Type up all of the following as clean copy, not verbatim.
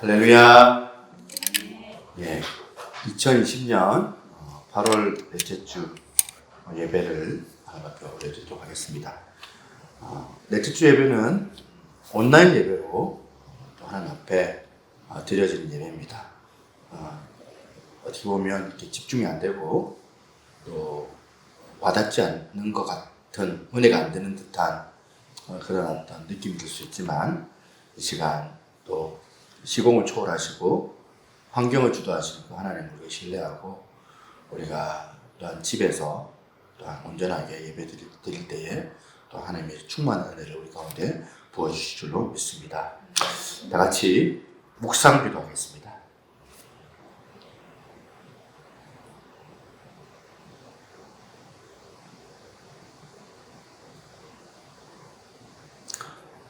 할렐루야. 예, 2020년 8월 넷째 주 예배를 하나님 앞에 올려드리도록 하겠습니다. 넷째 주 예배는 온라인 예배로 또 하나님 앞에 드려지는 예배입니다. 어떻게 보면 이렇게 집중이 안 되고 또 와닿지 않는 것 같은, 은혜가 안 되는 듯한 그런 어떤 느낌이 들 수 있지만, 이 시간 또 시공을 초월하시고 환경을 주도하시는 그 하나님을 우리가 신뢰하고, 우리가 또한 집에서 또한 온전하게 예배 드릴 때에 또 하나님의 충만한 은혜를 우리 가운데 부어주실 줄로 믿습니다. 다 같이 묵상 기도하겠습니다.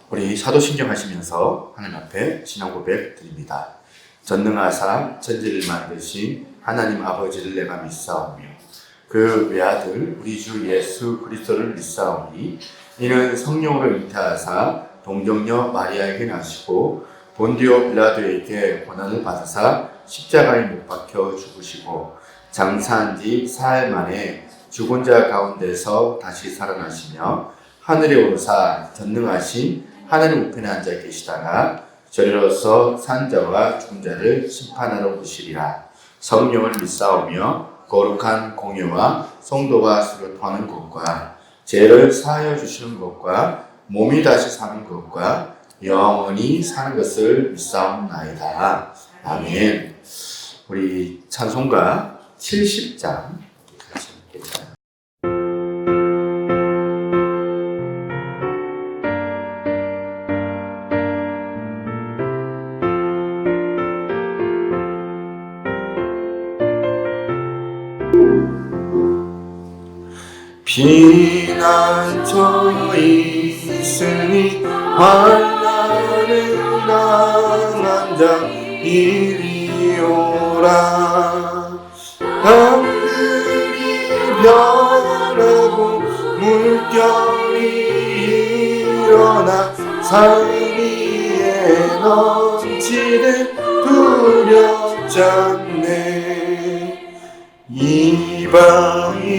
우리 사도신경 하시면서 하나님 앞에 신앙 고백 드립니다. 전능하사 천지를 만드신 하나님 아버지를 내가 믿사오며 그 외아들 우리 주 예수 그리스도를 믿사오니 이는 성령으로 잉태하사 동정녀 마리아에게 나시고 본디오 빌라도에게 고난을 받으사 십자가에 못 박혀 죽으시고 장사한 지 사흘 만에 죽은 자 가운데서 다시 살아나시며 하늘에 오르사 전능하신 하나님 우편에 앉아 계시다가 저리로서 산 자와 죽은 자를 심판하러 오시리라. 성령을 믿사오며 거룩한 공예와 성도가 서로 통하는 것과 죄를 사하여 주시는 것과 몸이 다시 사는 것과 영원히 사는 것을 믿사옵나이다. 아멘. 우리 찬송가 70장 같이 읽겠습니다. 피난처 있으니 환난을 당한 자 이리 오라. 하늘이 변하고 물결이 일어나 산 위에 넘치는 두렵지 않네. 이방이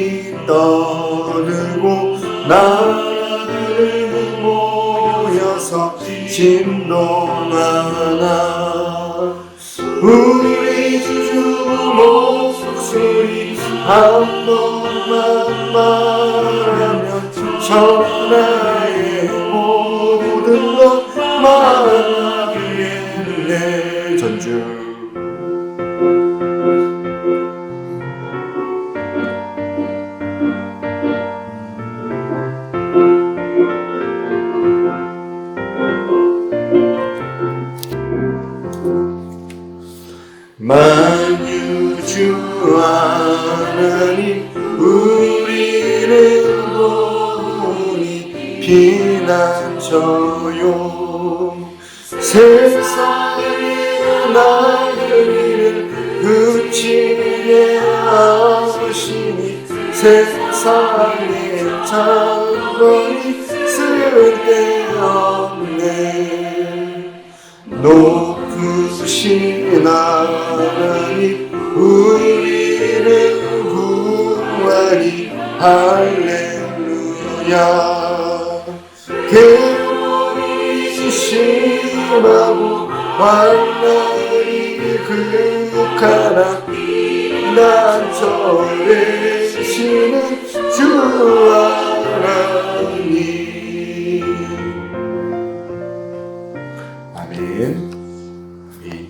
떠들고 나라를 모여서 진동하나 우리 주 목소리 한 번만 말하면 천하의 모든 것 말하겠네. 전주 만유주 하나님 우리를 도우니 피난처요. 세상의 나를 흩치게 하시니 세상의 창고니 쓸데없네. 높으신 하나님 우리를 구하니 할렐루야. 괴로움이 심하고 환난이 극하나 피난처 되시는 주 하나님. 아멘.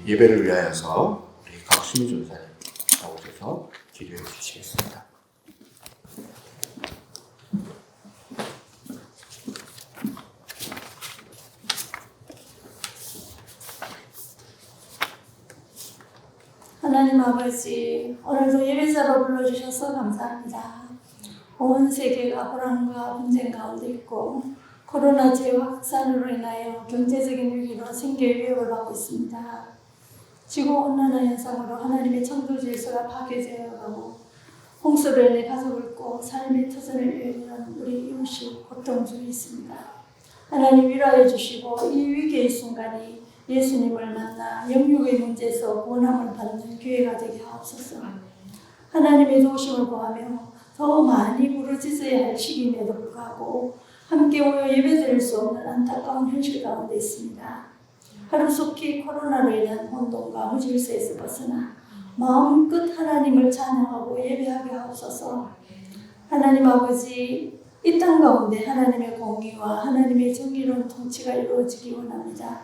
예배를 위하여서 우리 박수민 전사님 나오셔서 기도해 주시겠습니다. 하나님 아버지, 오늘도 예배자로 불러주셔서 감사합니다. 온 세계가 불안과 분쟁 가운데 있고 코로나19 확산으로 인하여 경제적인 위기로 생계 위협을 받고 있습니다. 지구온난화 현상으로 하나님의 창조 질서가 파괴되어 가고 홍수로 인해 가족을 잃고 삶의 터전을 잃는 우리 이웃이 고통 중에 있습니다. 하나님 위로해 주시고 이 위기의 순간이 예수님을 만나 영육의 문제에서 구원함을 받는 교회가 되게 하옵소서. 하나님의 도우심을 구하며 더 많이 부르짖어야 할 시기임에도 불구하고 함께 모여 예배드릴 수 없는 안타까운 현실 가운데 있습니다. 하루속히 코로나로 인한 혼돈과 무질서에서 벗어나 마음껏 하나님을 찬양하고 예배하게 하옵소서. 하나님 아버지, 이 땅 가운데 하나님의 공의와 하나님의 정의로운 통치가 이루어지기 원합니다.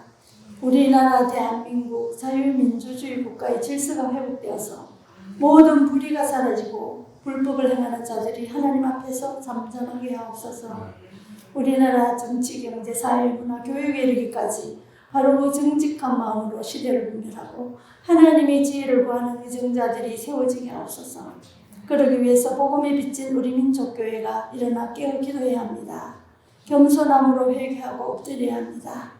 우리나라 대한민국 자유민주주의 국가의 질서가 회복되어서 모든 불의가 사라지고 불법을 행하는 자들이 하나님 앞에서 잠잠하게 하옵소서. 우리나라 정치, 경제, 사회, 문화, 교육에 이르기까지 바로 정직한 마음으로 시대를 분별하고 하나님의 지혜를 구하는 의정자들이 세워지게 하옵소서. 그러기 위해서 복음에 비친 우리 민족교회가 일어나 깨어 기도해야 합니다. 겸손함으로 회개하고 엎드려야 합니다.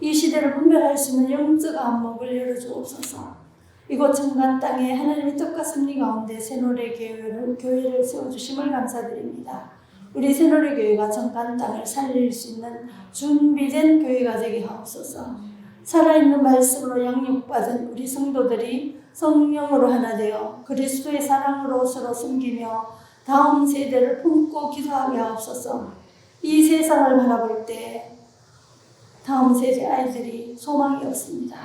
이 시대를 분별할 수 있는 영적 안목을 열어주옵소서. 이곳 정간 땅에 하나님의 뜻과 섭리 가운데 새노래 교회를 세워주심을 감사드립니다. 우리 새노래 교회가 정간 땅을 살릴 수 있는 준비된 교회가 되게 하옵소서. 살아있는 말씀으로 양육받은 우리 성도들이 성령으로 하나 되어 그리스도의 사랑으로 서로 섬기며 다음 세대를 품고 기도하게 하옵소서. 이 세상을 바라볼 때 다음 세대 아이들이 소망이 없습니다.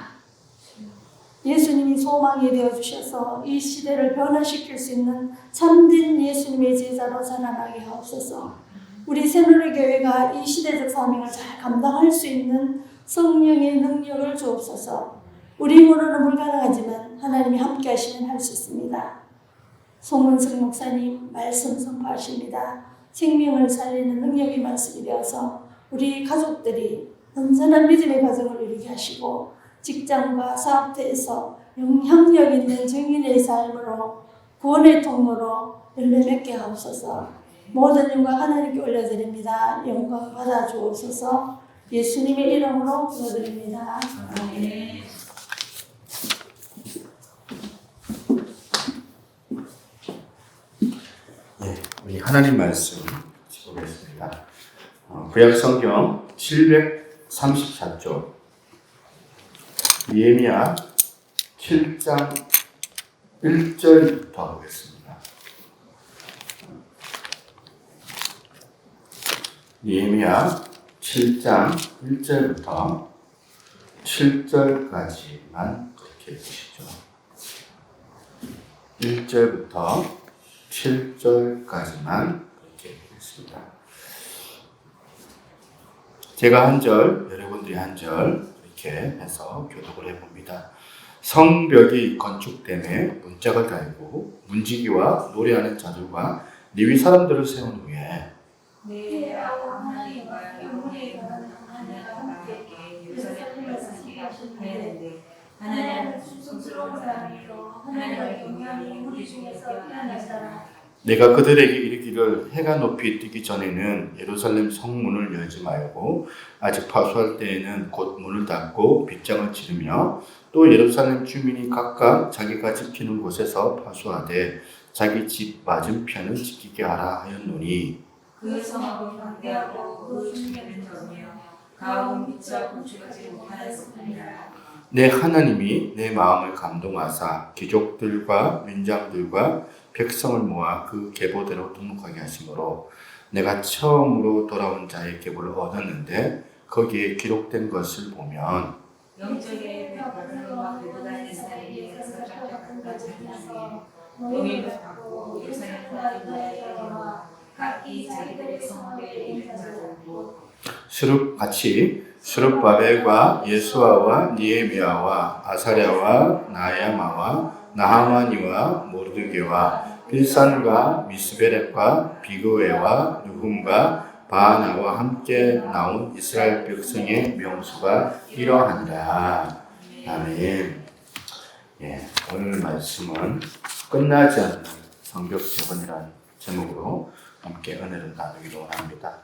예수님이 소망이 되어주셔서 이 시대를 변화시킬 수 있는 참된 예수님의 제자로 살아나게 하옵소서. 우리 새노래 교회가 이 시대적 사명을 잘 감당할 수 있는 성령의 능력을 주옵소서. 우리 힘으로는 불가능하지만 하나님이 함께 하시면 할 수 있습니다. 송문석 목사님 말씀 선포하십니다. 생명을 살리는 능력의 말씀이 되어서 우리 가족들이 온전한 믿음의 과정을 이루게 하시고 직장과 사업대에서 영향력 있는 증인의 삶으로 구원의 통로로 열매 맺게 하옵소서. 모든 영광 하나님께 올려드립니다. 영광 받아 주옵소서. 예수님의 이름으로 기도드립니다. 아멘. 우리 하나님 말씀 보겠습니다. 구약 성경 734쪽 예레미야 7장 1절부터 보겠습니다. 예레미야 7장 1절부터 7절까지만 그렇게 보시죠. 1절부터 7절까지만 그렇게 보겠습니다. 제가 한 절, 여러분들이 한 절 이렇게 해서 교독을 해봅니다. 성벽이 건축됨에 문짝을 달고 문지기와 노래하는 자들과 레위 사람들을 세운 후에 내 하나님과 영혼의 하나님과 함께 예루살렘을 사게 하였는데 하나님은 순수스러운 사람이요 하나님의 영광이 우리 중에서 피어나시더라. 내가 그들에게 이르기를 해가 높이 뜨기 전에는 예루살렘 성문을 열지 말고 아직 파수할 때에는 곧 문을 닫고 빗장을 치르며 또 예루살렘 주민이 각각 자기가 지키는 곳에서 파수하되 자기 집 맞은편을 지키게 하라 하였노니 그 성하고 방대하고 그 중에는 적으며 가온 빛과 건축하지 못하였습니다. 내 하나님이 내 마음을 감동하사 귀족들과 민장들과 백성을 모아 그 계보대로 등록하게 하심으로 내가 처음으로 돌아온 자의 계보를 얻었는데 거기에 기록된 것을 보면 영적의 백발과 배도다니는 사이에서 착각한 것을 하며 농일을 받고 예루살렘과 유다에 이르러 각기 자기들의 성읍에 있는 자들고 스룹바벨과 예수아와 니에미아와 아사랴와 나야마와 나하마니와 모르드게와 빌산과 미스베렉과 비그웨와 누훔과 바하나와 함께 나온 이스라엘 백성의 명수가 이러하니라. 아멘. 오늘 말씀은 끝나지 않는 성벽 재건이라는 제목으로 함께 은혜를 나누기로 합니다.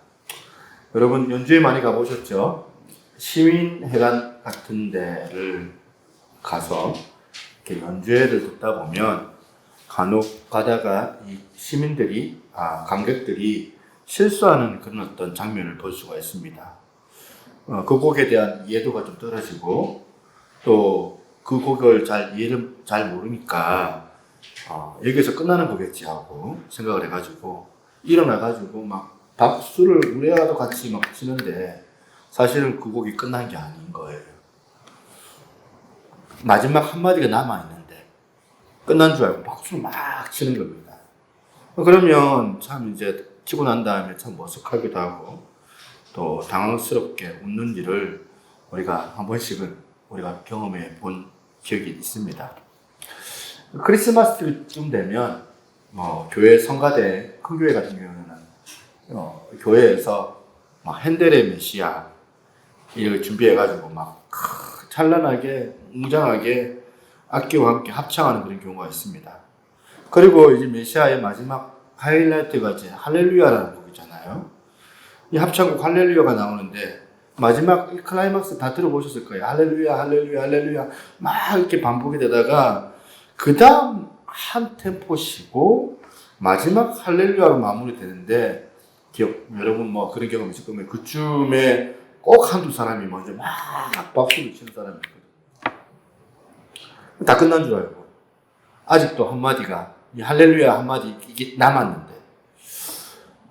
여러분 연주에 많이 가보셨죠? 시민회관 같은 데를 가서 이렇게 연주회를 듣다 보면 간혹 가다가 이 시민들이, 관객들이 실수하는 그런 어떤 장면을 볼 수가 있습니다. 그 곡에 대한 이해도가 좀 떨어지고 또 그 곡을 이해를 잘 모르니까 여기서 끝나는 거겠지 하고 생각을 해가지고 일어나가지고 막 박수를 우리와도 같이 막 치는데 사실은 그 곡이 끝난 게 아닌 거예요. 마지막 한마디가 남아있는데 끝난 줄 알고 박수를 막 치는 겁니다. 그러면 참 이제 치고 난 다음에 참 머쓱하기도 하고 또 당황스럽게 웃는 일을 우리가 한 번씩은 우리가 경험해 본 기억이 있습니다. 크리스마스쯤 되면 교회 성가대, 큰 교회 같은 경우는 교회에서 막 핸델의 메시아 이걸 준비해가지고 막 찬란하게 웅장하게 악기와 함께 합창하는 그런 경우가 있습니다. 그리고 이제 메시아의 마지막 하이라이트가 이제 할렐루야라는 곡이잖아요. 이 합창곡 할렐루야가 나오는데 마지막 이 클라이막스 다 들어보셨을 거예요. 할렐루야, 할렐루야, 할렐루야 막 이렇게 반복이 되다가 그 다음 한 템포 쉬고 마지막 할렐루야로 마무리되는데 여러분 뭐 그런 경험 있을 거면 그쯤에 꼭 한두 사람이 먼저 막 박수를 치는 사람이 있거든요. 다 끝난 줄 알고 아직도 한마디가 이 할렐루야 한마디 이게 남았는데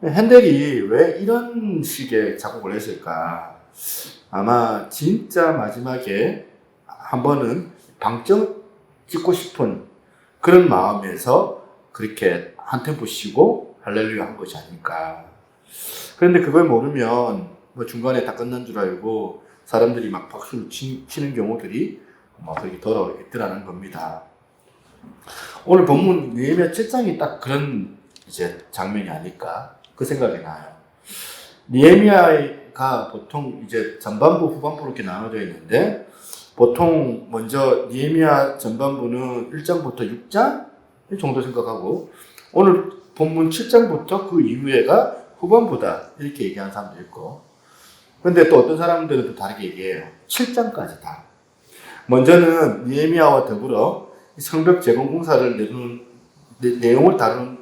핸델이 왜 이런 식의 작곡을 했을까? 아마 진짜 마지막에 한 번은 방점 찍고 싶은 그런 마음에서 그렇게 한 템포 쉬고 할렐루야 한 것이 아닐까. 그런데 그걸 모르면 뭐 중간에 다 끝난 줄 알고 사람들이 막 박수를 치는 경우들이 그렇게 더러 있더라는 겁니다. 오늘 본문 느헤미야 7장이 딱 그런 이제 장면이 아닐까 그 생각이 나요. 느헤미야가 보통 이제 전반부 후반부로 이렇게 나눠져 있는데 보통 먼저 느헤미야 전반부는 1장부터 6장 정도 생각하고 오늘 본문 7장부터 그 이후에가 후반부다 이렇게 얘기하는 사람도 있고 근데 또 어떤 사람들은 또 다르게 얘기해요. 7장까지 다. 먼저는 느헤미야와 더불어 성벽 재건 공사를 내용을 다루는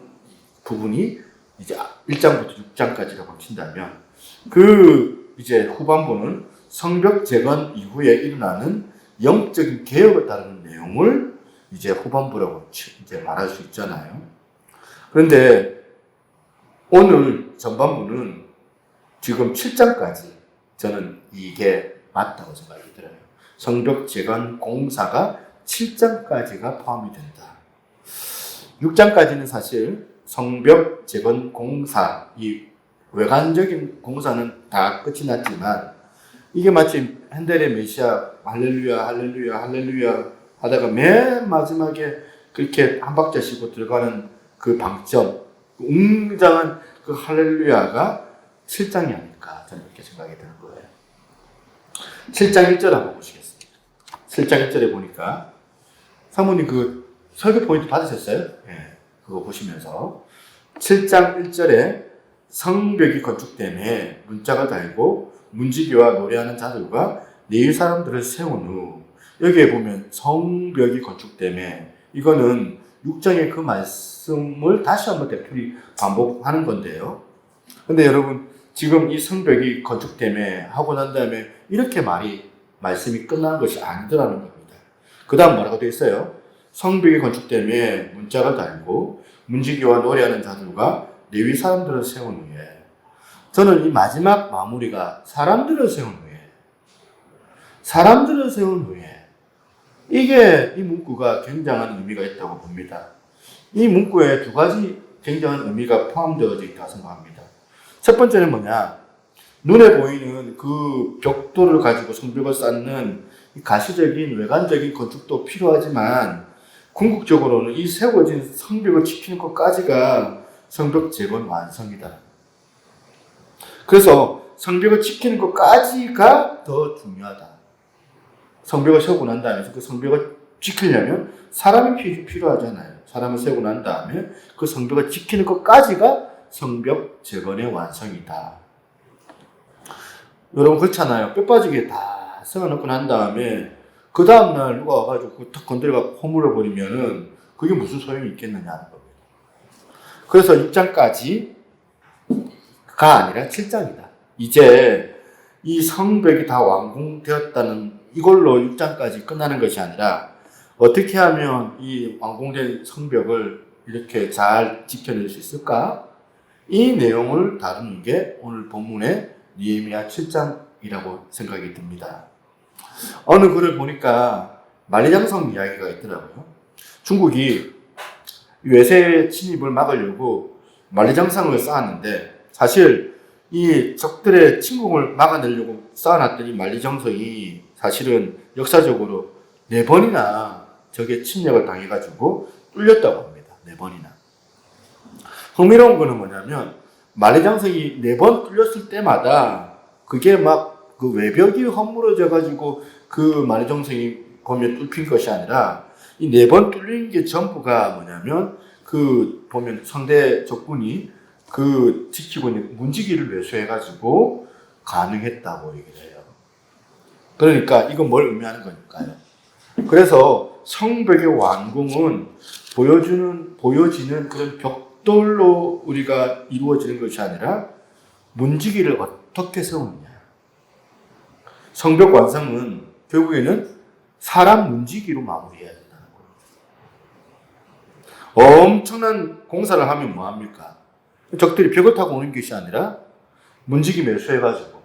부분이 이제 1장부터 6장까지라고 친다면 그 이제 후반부는 성벽 재건 이후에 일어나는 영적인 개혁을 다루는 내용을 이제 후반부라고 이제 말할 수 있잖아요. 그런데 오늘 전반부는 지금 7장까지 저는 이게 맞다고 생각이 들어요. 성벽 재건 공사가 7장까지가 포함이 된다. 6장까지는 사실 성벽 재건 공사, 이 외관적인 공사는 다 끝이 났지만 이게 마치 핸델의 메시아 할렐루야 할렐루야 할렐루야 하다가 맨 마지막에 그렇게 한 박자 쉬고 들어가는 그 방점, 그 웅장한 그 할렐루야가 7장이 아닐까 저는 이렇게 생각이 드는 거예요. 7장 1절 한번 보시겠습니다. 7장 1절에 보니까 사모님 그 설교 포인트 받으셨어요? 네, 그거 보시면서 7장 1절에 성벽이 건축됨에 문짝을 달고 문지기와 노래하는 자들과 레위 사람들을 세운 후 여기에 보면 성벽이 건축됨에 이거는 6장의 그 말씀을 다시 한번 되풀이 반복하는 건데요. 근데 여러분 지금 이 성벽이 건축됨에 하고 난 다음에 이렇게 말씀이 끝나는 것이 아니더라는 겁니다. 그 다음 뭐라고 되어 있어요? 성벽이 건축됨에 문짝을 달고 문지기와 노래하는 자들과 레위 사람들을 세운 후에 저는 이 마지막 마무리가 사람들을 세운 후에 이게 이 문구가 굉장한 의미가 있다고 봅니다. 이 문구에 두 가지 굉장한 의미가 포함되어져 있다고 생각합니다. 첫 번째는 뭐냐? 눈에 보이는 그 벽돌을 가지고 성벽을 쌓는 가시적인 외관적인 건축도 필요하지만 궁극적으로는 이 세워진 성벽을 지키는 것까지가 성벽 재건 완성이다. 그래서 성벽을 지키는 것까지가 더 중요하다. 성벽을 세우고 난 다음에 그 성벽을 지키려면 사람이 필요하잖아요. 사람을 세우고 난 다음에 그 성벽을 지키는 것까지가 성벽 재건의 완성이다. 여러분 그렇잖아요. 뼈 빠지게 다 세워놓고 난 다음에 그 다음날 누가 와가지고 탁 건드려가 허물어 버리면은 그게 무슨 소용이 있겠느냐는 겁니다. 그래서 6장까지가 아니라 7장이다. 이제 이 성벽이 다 완공되었다는 이걸로 6장까지 끝나는 것이 아니라 어떻게 하면 이 완공된 성벽을 이렇게 잘 지켜낼 수 있을까? 이 내용을 다루는 게 오늘 본문의 느헤미야 7장이라고 생각이 듭니다. 어느 글을 보니까 만리장성 이야기가 있더라고요. 중국이 외세 침입을 막으려고 만리장성을 쌓았는데 사실 이 적들의 침공을 막아내려고 쌓아놨던 이 만리장성이 사실은 역사적으로 4번이나 적의 침략을 당해가지고 뚫렸다고 합니다. 4번이나. 흥미로운 거는 뭐냐면 만리장성이 4번 뚫렸을 때마다 그게 막 그 외벽이 허물어져가지고 그 만리장성이 보면 뚫힌 것이 아니라 이 4번 뚫린 게 전부가 뭐냐면 그 보면 상대 적군이 그 지키고 있는 문지기를 매수해가지고 가능했다고 얘기를 해요. 그러니까 이건 뭘 의미하는 거니까요. 그래서 성벽의 완공은 보여지는 그런 벽돌로 우리가 이루어지는 것이 아니라 문지기를 어떻게 세우느냐. 성벽 완성은 결국에는 사람 문지기로 마무리해야 된다는 거예요. 엄청난 공사를 하면 뭐합니까? 적들이 벽을 타고 오는 것이 아니라 문지기 매수해가지고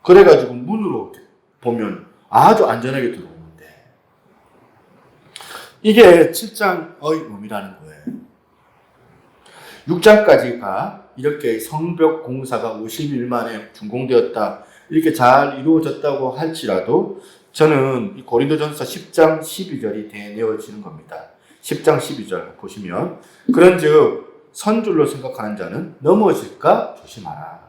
그래가지고 문으로 보면 아주 안전하게 들어오는데 이게 7장의 의미라는 거예요. 6장까지가 이렇게 성벽 공사가 50일 만에 준공되었다 이렇게 잘 이루어졌다고 할지라도 저는 이 고린도전서 10장 12절이 되뇌어지는 겁니다. 10장 12절 보시면 그런즉 선줄로 생각하는 자는 넘어질까 조심하라.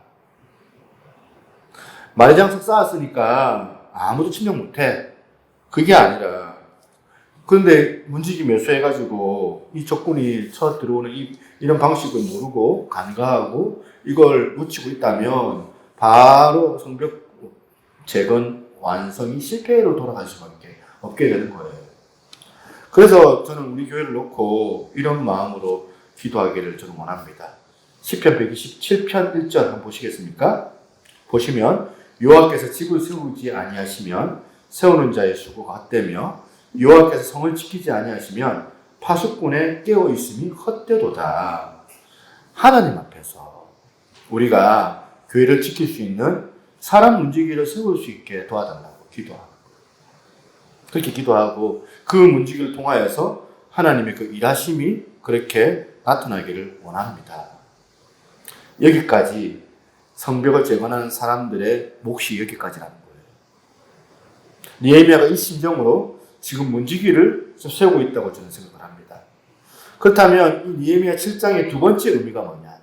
만리장성 쌓았으니까 아무도 침략 못해. 그게 아니라 그런데 문지기 매수해가지고 이 적군이 쳐 들어오는 이런 방식을 모르고 간과하고 이걸 묻히고 있다면 바로 성벽 재건 완성이 실패로 돌아갈 수밖에 없게 되는 거예요. 그래서 저는 우리 교회를 놓고 이런 마음으로 기도하기를 저는 원합니다. 시편 127편 1절 한번 보시겠습니까? 보시면 여호와께서 집을 세우지 아니하시면 세우는 자의 수고가 헛되며 여호와께서 성을 지키지 아니하시면 파수꾼의 깨어 있음이 헛되도다. 하나님 앞에서 우리가 교회를 지킬 수 있는 사람 문지기를 세울 수 있게 도와달라고 기도하고 그렇게 기도하고 그 문지기를 통하여서 하나님의 그 일하심이 그렇게 나타나기를 원합니다. 여기까지 성벽을 재건하는 사람들의 몫이 여기까지라는 거예요. 느헤미야가 이 심정으로 지금 문지기를 세우고 있다고 저는 생각을 합니다. 그렇다면 이 느헤미야 7장의 두 번째 의미가 뭐냐?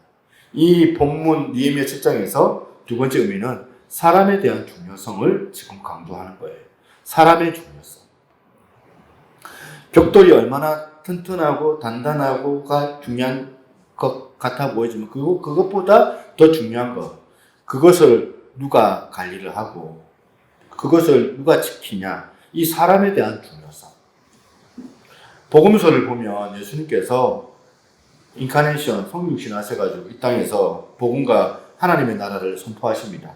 이 본문 느헤미야 7장에서 두 번째 의미는 사람에 대한 중요성을 지금 강조하는 거예요. 사람의 중요성. 벽돌이 얼마나 튼튼하고 단단하고가 중요한 것 같아 보이지만 그것보다 더 중요한 것. 그것을 누가 관리를 하고 그것을 누가 지키냐. 이 사람에 대한 중요성. 복음서를 보면 예수님께서 인카네이션, 성육신 하셔가지고 이 땅에서 복음과 하나님의 나라를 선포하십니다.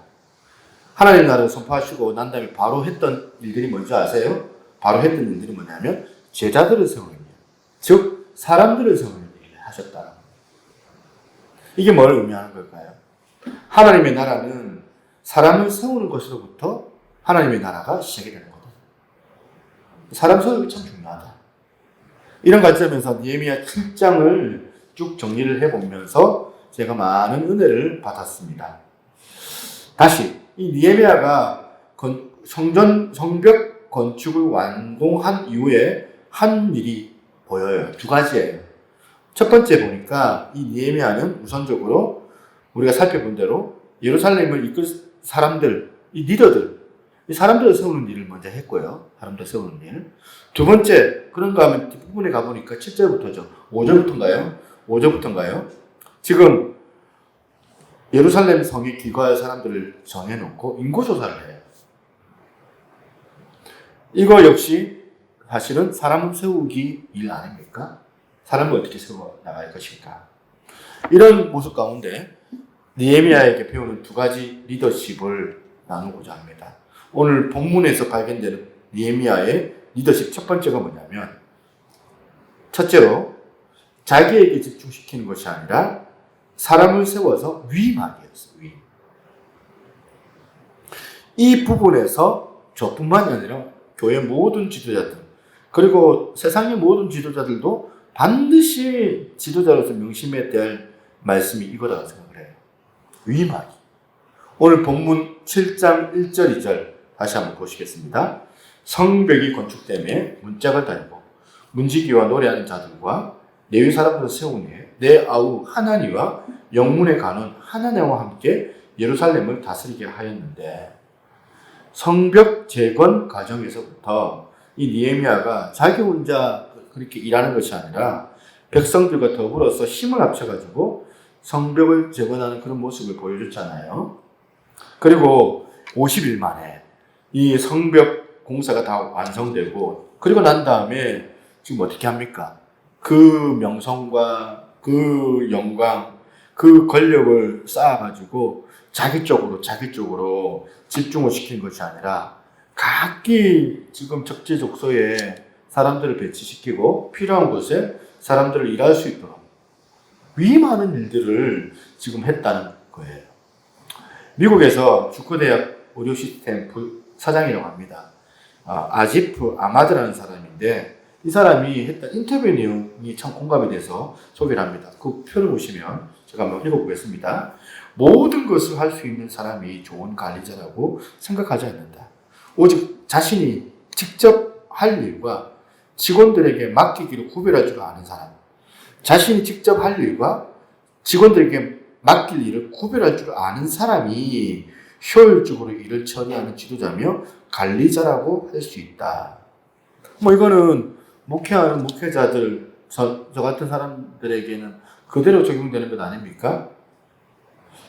하나님의 나라를 선포하시고 난 다음에 바로 했던 일들이 뭔지 아세요? 바로 했던 일들이 뭐냐면 제자들을 세우는 일. 즉 사람들을 세우는 일을 하셨다는 거예요. 이게 뭘 의미하는 걸까요? 하나님의 나라는 사람을 세우는 것으로부터 하나님의 나라가 시작이 되는 거다. 사람 세우기 참 중요하다. 이런 관점에서 느헤미야 7장을 쭉 정리를 해보면서 제가 많은 은혜를 받았습니다. 다시 이 느헤미야가 성벽 건축을 완공한 이후에 한 일이 보여요. 두 가지예요. 첫 번째 보니까 이 느헤미야는 우선적으로 우리가 살펴본 대로 예루살렘을 이끌 사람들, 이 리더들, 이 사람들을 세우는 일을 먼저 했고요. 사람들 세우는 일. 두 번째, 그런가 하면 뒷부분에 가보니까 7절부터죠. 5절부터인가요? 지금 예루살렘 성에 기거할 사람들을 정해놓고 인구조사를 해요. 이거 역시 사실은 사람을 세우기 일 아닙니까? 사람을 어떻게 세워 나갈 것인가. 이런 모습 가운데 느헤미야에게 배우는 두 가지 리더십을 나누고자 합니다. 오늘 본문에서 발견되는 니에미야의 리더십 첫 번째가 뭐냐면, 첫째로 자기에게 집중시키는 것이 아니라 사람을 세워서 위임하게 했어요. 위임. 이 부분에서 저뿐만이 아니라 교회 모든 지도자들, 그리고 세상의 모든 지도자들도 반드시 지도자로서 명심해야 될 말씀이 이거라고 생각을 해요. 위임하기. 오늘 본문 7장 1절 2절 다시 한번 보시겠습니다. 성벽이 건축됨에 문짝을 달고 문지기와 노래하는 자들과 레위 사람들을 세운 후에 내 아우 하나니와 영문의 간원 하나냐와 함께 예루살렘을 다스리게 하였는데, 성벽 재건 과정에서부터 이 니에미야가 자기 혼자 그렇게 일하는 것이 아니라 백성들과 더불어서 힘을 합쳐가지고 성벽을 재건하는 그런 모습을 보여줬잖아요. 그리고 50일 만에 이 성벽 공사가 다 완성되고, 그리고 난 다음에 지금 어떻게 합니까? 그 명성과 그 영광, 그 권력을 쌓아가지고 자기 쪽으로 집중을 시키는 것이 아니라 각기 지금 적재적소에 사람들을 배치시키고 필요한 곳에 사람들을 일할 수 있도록 위임하는 일들을 지금 했다는 거예요. 미국에서 주커대학 의료 시스템 사장이라고 합니다. 아지프 아마드라는 사람인데, 이 사람이 했던 인터뷰 내용이 참 공감이 돼서 소개를 합니다. 그 표를 보시면 제가 한번 읽어보겠습니다. 모든 것을 할 수 있는 사람이 좋은 관리자라고 생각하지 않는다. 오직 자신이 직접 할 일과 직원들에게 맡기기를 구별할 줄 아는 사람, 자신이 직접 할 일과 직원들에게 맡길 일을 구별할 줄 아는 사람이 효율적으로 일을 처리하는 지도자며 관리자라고 할 수 있다. 이거는 목회하는 목회자들, 저 같은 사람들에게는 그대로 적용되는 것 아닙니까?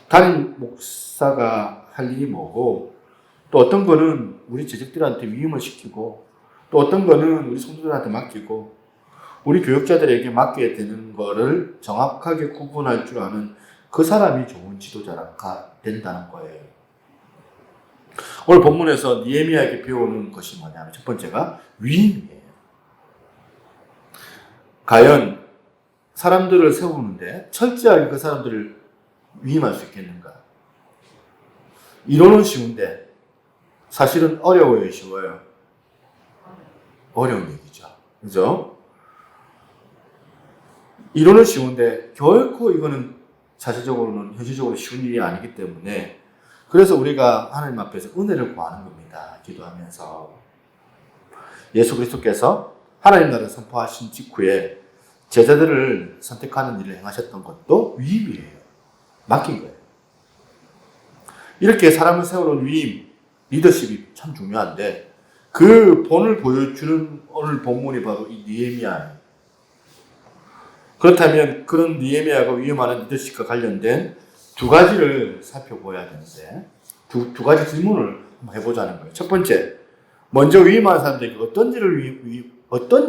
담임 목사가 할 일이 뭐고, 또 어떤 거는 우리 재직들한테 위임을 시키고, 또 어떤 거는 우리 성도들한테 맡기고, 우리 교육자들에게 맡겨야 되는 거를 정확하게 구분할 줄 아는 그 사람이 좋은 지도자가 된다는 거예요. 오늘 본문에서 니에미야에게 배우는 것이 뭐냐면, 첫 번째가 위임이에요. 과연 사람들을 세우는데 철저하게 그 사람들을 위임할 수 있겠는가? 이론은 쉬운데 사실은 어려워요, 쉬워요? 어려운 얘기죠. 그죠? 이론은 쉬운데 결코 이거는 사실적으로는 현실적으로 쉬운 일이 아니기 때문에, 그래서 우리가 하나님 앞에서 은혜를 구하는 겁니다. 기도하면서. 예수 그리스도께서 하나님 나라를 선포하신 직후에 제자들을 선택하는 일을 행하셨던 것도 위임이에요. 맡긴 거예요. 이렇게 사람을 세우는 위임, 리더십이 참 중요한데, 그 본을 보여주는 오늘 본문이 바로 이 니에미야예요. 그렇다면 그런 니에미야가 위임하는 리더십과 관련된 두 가지를 살펴보아야 되는데, 두 가지 질문을 한번 해보자는 거예요. 첫 번째, 먼저 위임한 사람들에게 어떤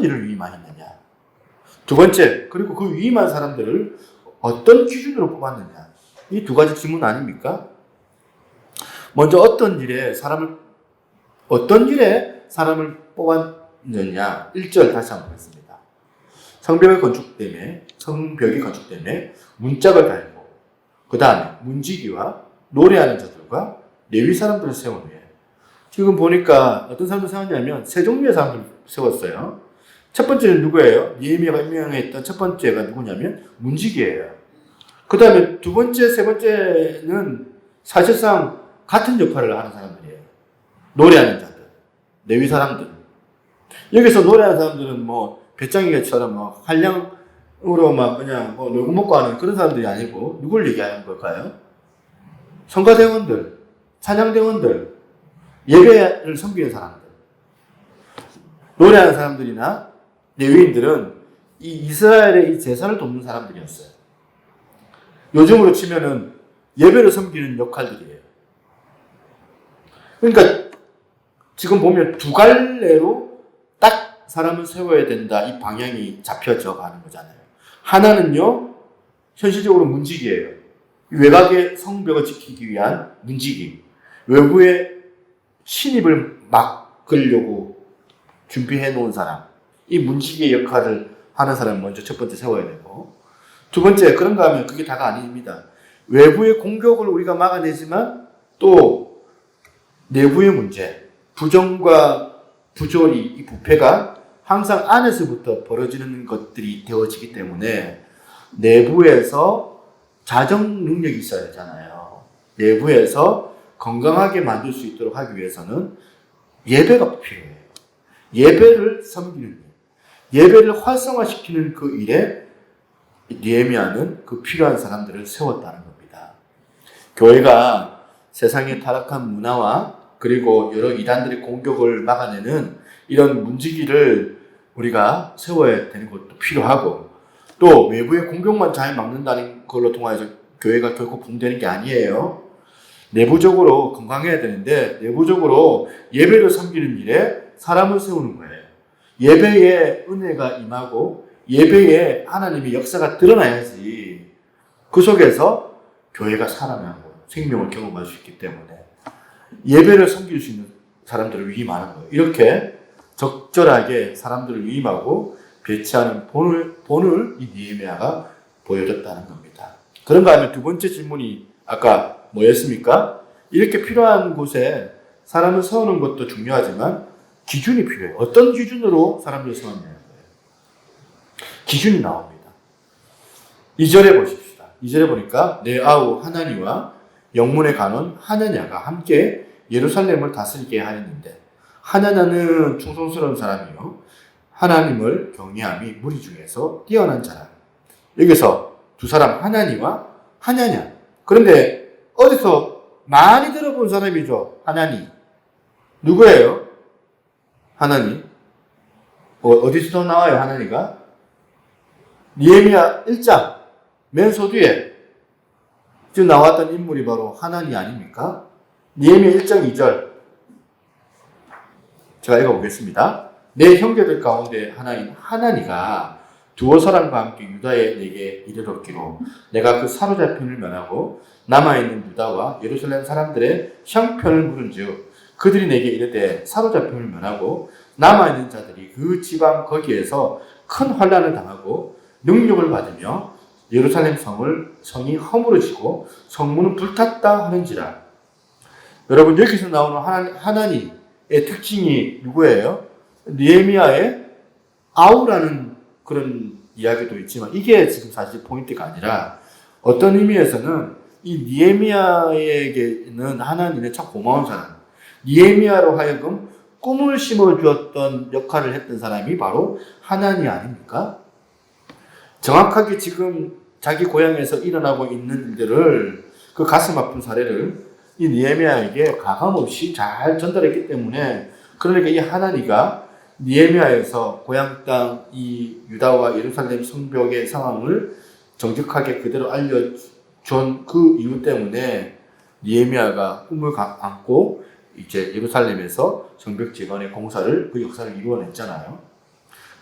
일을 위임하였느냐. 두 번째, 그리고 그 위임한 사람들을 어떤 기준으로 뽑았느냐. 이 두 가지 질문 아닙니까? 먼저 어떤 일에 사람을 뽑았느냐. 1절 다시 한번 보겠습니다. 성벽이 건축됨에 문짝을 달고, 그 다음에 문지기와 노래하는 자들과 레위 사람들을 세운 후에, 지금 보니까 어떤 사람들 세웠냐면 세 종류의 사람들을 세웠어요. 첫 번째는 누구예요? 니에미야가 임명했던 첫 번째가 누구냐면 문지기예요. 그 다음에 두 번째, 세 번째는 사실상 같은 역할을 하는 사람들이에요. 노래하는 자들, 레위 사람들. 여기서 노래하는 사람들은 배짱이처럼 한량으로 그냥 놀고 먹고 하는 그런 사람들이 아니고, 누굴 얘기하는 걸까요? 성가대원들, 찬양대원들, 예배를 섬기는 사람들. 노래하는 사람들이나 레위인들은 이 이스라엘의 이 제사를 돕는 사람들이었어요. 요즘으로 치면은 예배를 섬기는 역할들이에요. 그러니까 지금 보면 두 갈래로 딱 사람을 세워야 된다, 이 방향이 잡혀져 가는 거잖아요. 하나는요, 현실적으로 문지기예요. 외곽의 성벽을 지키기 위한 문지기. 외부의 침입을 막으려고 준비해 놓은 사람, 이 문지기의 역할을 하는 사람 먼저 첫 번째 세워야 되고, 두 번째, 그런가 하면 그게 다가 아닙니다. 외부의 공격을 우리가 막아내지만 또 내부의 문제, 부정과 부조리, 이 부패가 항상 안에서부터 벌어지는 것들이 되어지기 때문에 내부에서 자정 능력이 있어야 하잖아요. 내부에서 건강하게 만들 수 있도록 하기 위해서는 예배가 필요해요. 예배를 섬기는 일, 예배를 활성화시키는 그 일에 느헤미야는 그 필요한 사람들을 세웠다는 겁니다. 교회가 세상의 타락한 문화와 그리고 여러 이단들의 공격을 막아내는 이런 문지기를 우리가 세워야 되는 것도 필요하고, 또 외부의 공격만 잘 막는다는 걸로 통해서 교회가 결코 붕되는 게 아니에요. 내부적으로 건강해야 되는데 내부적으로 예배를 섬기는 일에 사람을 세우는 거예요. 예배에 은혜가 임하고 예배에 하나님의 역사가 드러나야지 그 속에서 교회가 살아나고 생명을 경험할 수 있기 때문에 예배를 섬길 수 있는 사람들을 위임하는 거예요. 이렇게 적절하게 사람들을 위임하고 배치하는 본을 이 느헤미야가 보여줬다는 겁니다. 그런가 하면 두 번째 질문이 아까 뭐였습니까? 이렇게 필요한 곳에 사람을 세우는 것도 중요하지만 기준이 필요해요. 어떤 기준으로 사람들을 세웠냐는 거예요. 기준이 나옵니다. 2절에 보십시다. 2절에 보니까 내 아우 하나니와 영문의 간원 하나냐가 함께 예루살렘을 다스리게 하였는데, 하나냐는 충성스러운 사람이요 하나님을 경외함이 무리 중에서 뛰어난 자라. 여기서 두 사람 하나니와 하냐냐. 그런데 어디서 많이 들어본 사람이죠. 하나니. 누구예요? 하나니. 어디서 나와요? 하나니가? 느헤미야 1장 맨 서두에 지금 나왔던 인물이 바로 하나니 아닙니까? 느헤미야 1장 2절 제가 읽어보겠습니다. 내 형제들 가운데 하나인 하나니가 두어 사람과 함께 유다에 내게 이르렀기로 내가 그 사로잡힘을 면하고 남아있는 유다와 예루살렘 사람들의 형편을 물은즉 그들이 내게 이르되 사로잡힘을 면하고 남아있는 자들이 그 지방 거기에서 큰 환난을 당하고 능력을 받으며 예루살렘 성이 허물어지고 성문은 불탔다 하는지라. 여러분, 여기서 나오는 하나니의 특징이 누구예요? 느헤미야의 아우라는 그런 이야기도 있지만 이게 지금 사실 포인트가 아니라 어떤 의미에서는 이 느헤미야에게는 하나님은 참 고마운 사람, 느헤미야로 하여금 꿈을 심어주었던 역할을 했던 사람이 바로 하나니 아닙니까? 정확하게 지금 자기 고향에서 일어나고 있는 일들을, 그 가슴 아픈 사례를 이 느헤미야에게 가감없이 잘 전달했기 때문에, 그러니까 이 하나니가 느헤미야에서 고향 땅 이 유다와 예루살렘 성벽의 상황을 정직하게 그대로 알려준 그 이유 때문에 느헤미야가 꿈을 안고 이제 예루살렘에서 성벽 재건의 공사를, 그 역사를 이루어냈잖아요.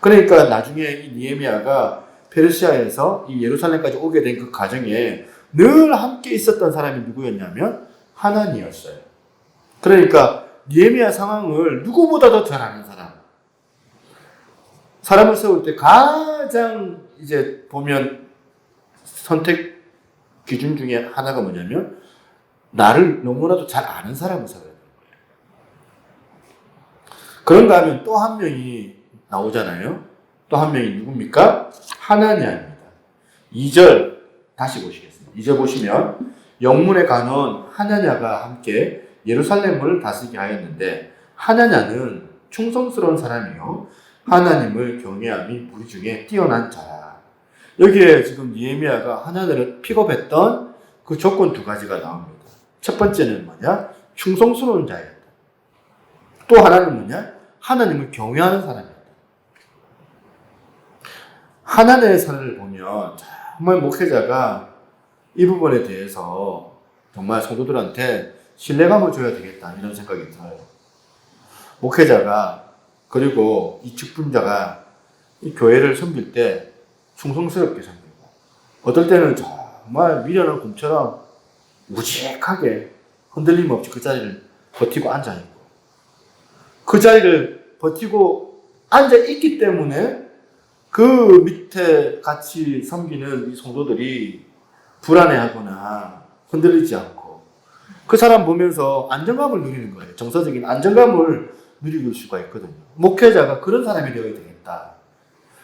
그러니까 나중에 이 느헤미야가 페르시아에서 이 예루살렘까지 오게 된 그 과정에 늘 함께 있었던 사람이 누구였냐면 하나니였어요. 그러니까 느헤미야 상황을 누구보다도 잘 아는 사람. 사람을 세울 때 가장 이제 보면 선택 기준 중에 하나가 뭐냐면 나를 너무나도 잘 아는 사람을 세워야 되는 거예요. 그런가 하면 또 한 명이 나오잖아요. 또 한 명이 누굽니까? 하나냐입니다. 2절 다시 보시겠습니다. 2절 보시면 영문의 간원 하나냐가 함께 예루살렘을 다스리게 하였는데, 하나냐는 충성스러운 사람이요 하나님을 경외함이 무리 중에 뛰어난 자라. 여기에 지금 느헤미야가 하나냐를 픽업했던 그 조건 두 가지가 나옵니다. 첫 번째는 뭐냐? 충성스러운 자였다. 또 하나는 뭐냐? 하나님을 경외하는 사람이었다. 하나님의 사례를 보면 정말 목회자가 이 부분에 대해서 정말 성도들한테 신뢰감을 줘야 되겠다, 이런 생각이 들어요. 목회자가, 그리고 이 직분자가 이 교회를 섬길 때 충성스럽게 섬기고, 어떨 때는 정말 미련한 곰처럼 우직하게 흔들림 없이 그 자리를 버티고 앉아있고, 그 자리를 버티고 앉아 있기 때문에 그 밑에 같이 섬기는 이 성도들이 불안해하거나 흔들리지 않고 그 사람 보면서 안정감을 누리는 거예요. 정서적인 안정감을 누릴 수가 있거든요. 목회자가 그런 사람이 되어야 되겠다.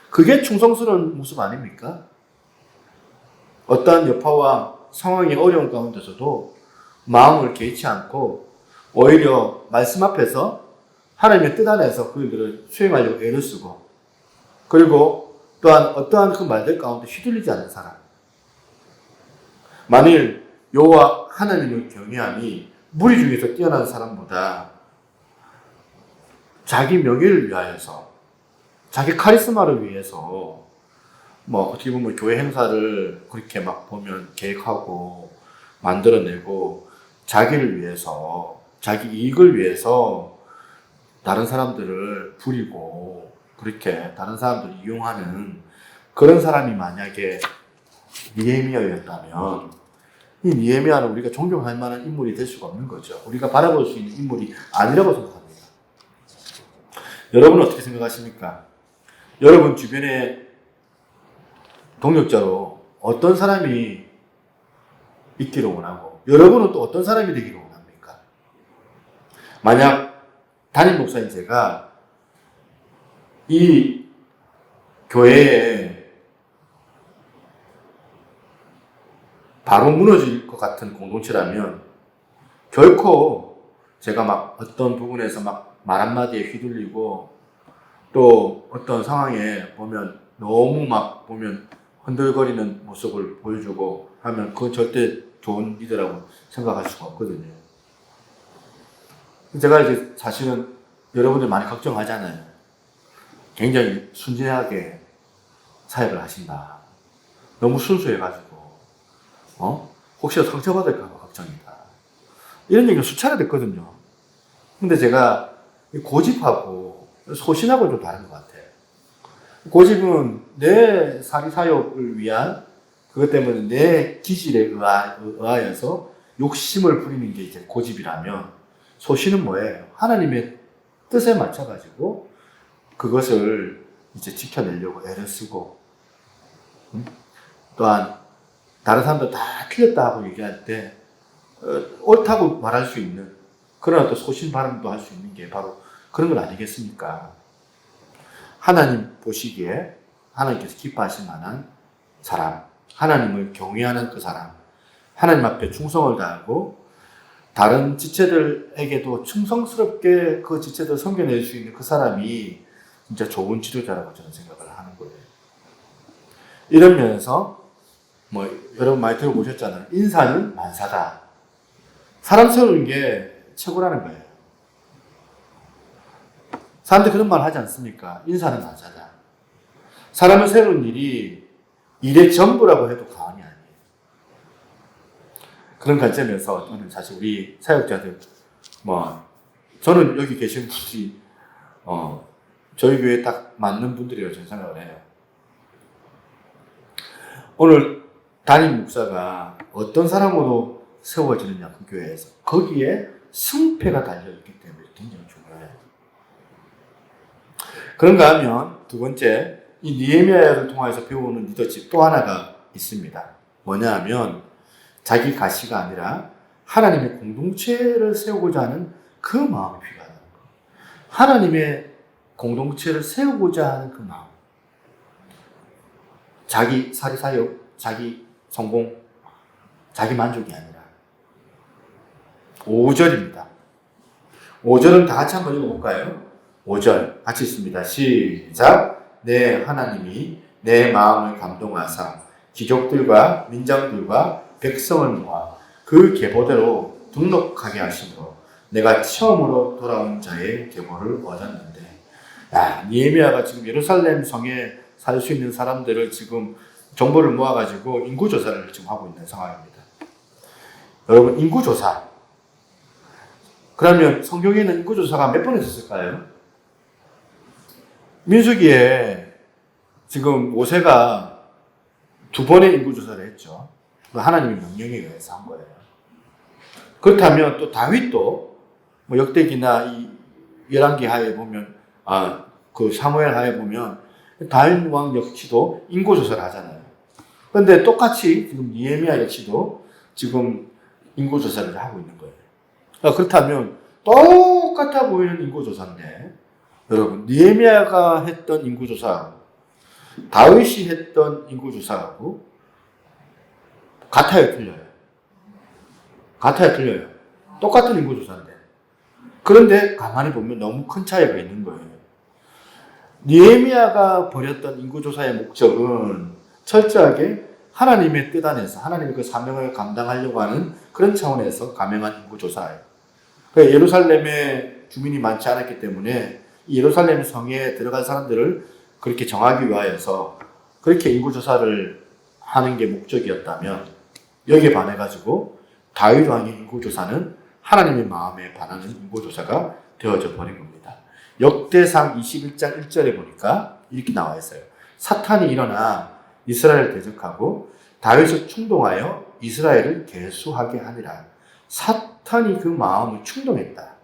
그게 충성스러운 모습 아닙니까? 어떠한 여파와 상황이 어려운 가운데서도 마음을 개의치 않고 오히려 말씀 앞에서 하나님의 뜻 안에서 그들을 수행하려고 애를 쓰고 그리고 또한 어떠한 그 말들 가운데 휘둘리지 않는 사람. 만일 여호와 하나님을 경외함이 무리 중에서 뛰어난 사람보다 자기 명예를 위하여서 자기 카리스마를 위해서 뭐 어떻게 보면 교회 행사를 그렇게 막 보면 계획하고 만들어내고 자기를 위해서 자기 이익을 위해서 다른 사람들을 부리고 그렇게 다른 사람들을 이용하는 그런 사람이 만약에 느헤미야였다면 이 느헤미야는 우리가 존경할 만한 인물이 될 수가 없는 거죠. 우리가 바라볼 수 있는 인물이 아니라고 생각합니다. 여러분은 어떻게 생각하십니까? 여러분 주변에 동역자로 어떤 사람이 있기를 원하고 여러분은 또 어떤 사람이 되기를 원합니까? 만약 담임 목사인 제가 이 교회에 바로 무너질 것 같은 공동체라면 결코 제가 막 어떤 부분에서 막 말 한마디에 휘둘리고 또 어떤 상황에 보면 너무 막 보면 흔들거리는 모습을 보여주고 하면 그건 절대 좋은 리더라고 생각할 수가 없거든요. 제가 이제 사실은 여러분들 많이 걱정하잖아요. 굉장히 순진하게 사역을 하신다. 너무 순수해가지고, 혹시 상처받을까봐 걱정이다. 이런 얘기가 수차례 됐거든요. 근데 제가 고집하고 소신하고 좀 다른 것 같아요. 고집은 내 사리사욕을 위한 그것 때문에 내 기질에 의하여서 욕심을 부리는 게 이제 고집이라면 소신은 뭐예요? 하나님의 뜻에 맞춰가지고 그것을 이제 지켜내려고 애를 쓰고 또한 다른 사람들 다 틀렸다 하고 얘기할 때 옳다고 말할 수 있는 그러나 또 소신 발언도 할 수 있는 게 바로 그런 건 아니겠습니까? 하나님 보시기에 하나님께서 기뻐하실 만한 사람, 하나님을 경외하는 그 사람, 하나님 앞에 충성을 다하고 다른 지체들에게도 충성스럽게 그 지체들을 섬겨낼 수 있는 그 사람이 진짜 좋은 지도자라고 저는 생각을 하는 거예요. 이런 면에서 뭐 여러분 많이 들어보셨잖아요. 인사는 만사다. 사람 세우는 게 최고라는 거예요. 사람들이 그런 말 하지 않습니까? 인사는 만사다. 사람을 세우는 일이 일의 전부라고 해도 과언이 아니에요. 그런 관점에서 저는 사실 우리 사역자들, 저는 여기 계신 분들이, 저희 교회에 딱 맞는 분들이라고 저는 생각을 해요. 오늘 담임 목사가 어떤 사람으로 세워지느냐, 그 교회에서. 거기에 승패가 달려있기 때문에 굉장히 중요해요. 그런가 하면 두 번째, 이 느헤미야를 통해서 배우는 리더십 또 하나가 있습니다. 뭐냐 하면 자기 가시가 아니라 하나님의 공동체를 세우고자 하는 그 마음이 필요하다는 거예요. 하나님의 공동체를 세우고자 하는 그 마음. 자기 사리사욕, 자기 성공, 자기 만족이 아니라 5절입니다. 5절은 다 같이 한번 읽어볼까요? 5절 같이 읽습니다. 시작. 내 하나님이 내 마음을 감동하사 귀족들과 민장들과 백성을 모아 그 계보대로 등록하게 하심으로 내가 처음으로 돌아온 자의 계보를 얻었는데, 느헤미야가 지금 예루살렘 성에 살 수 있는 사람들을 지금 정보를 모아가지고 인구조사를 지금 하고 있는 상황입니다. 여러분, 인구조사. 그러면 성경에는 인구조사가 몇 번 있었을까요? 민수기에 지금 모세가 2번의 인구조사를 했죠. 하나님의 명령에 의해서 한 거예요. 그렇다면 또 다윗도 역대기나 이 열왕기 하에 보면 그 사무엘 하에 보면 다윗 왕 역시도 인구조사를 하잖아요. 그런데 똑같이 지금 니에미야 역시도 지금 인구조사를 하고 있는 거예요. 그렇다면 똑같아 보이는 인구조사인데 여러분 니에미야가 했던 인구조사하고 다윗이 했던 인구조사하고 같아요, 틀려요? 같아요, 틀려요? 똑같은 인구조사인데 그런데 가만히 보면 너무 큰 차이가 있는 거예요. 니에미야가 벌였던 인구조사의 목적은 철저하게 하나님의 뜻 안에서 하나님의 그 사명을 감당하려고 하는 그런 차원에서 감행한 인구조사예요. 예루살렘에 주민이 많지 않았기 때문에 이 예루살렘 성에 들어간 사람들을 그렇게 정하기 위하여서 그렇게 인구조사를 하는 게 목적이었다면 여기에 반해가지고 다윗 왕의 인구조사는 하나님의 마음에 반하는 인구조사가 되어져 버린 겁니다. 역대상 21장 1절에 보니까 이렇게 나와 있어요. 사탄이 일어나 이스라엘을 대적하고 다윗을 충동하여 이스라엘을 계수하게 하니라. 사탄이 그 마음을 충동했다.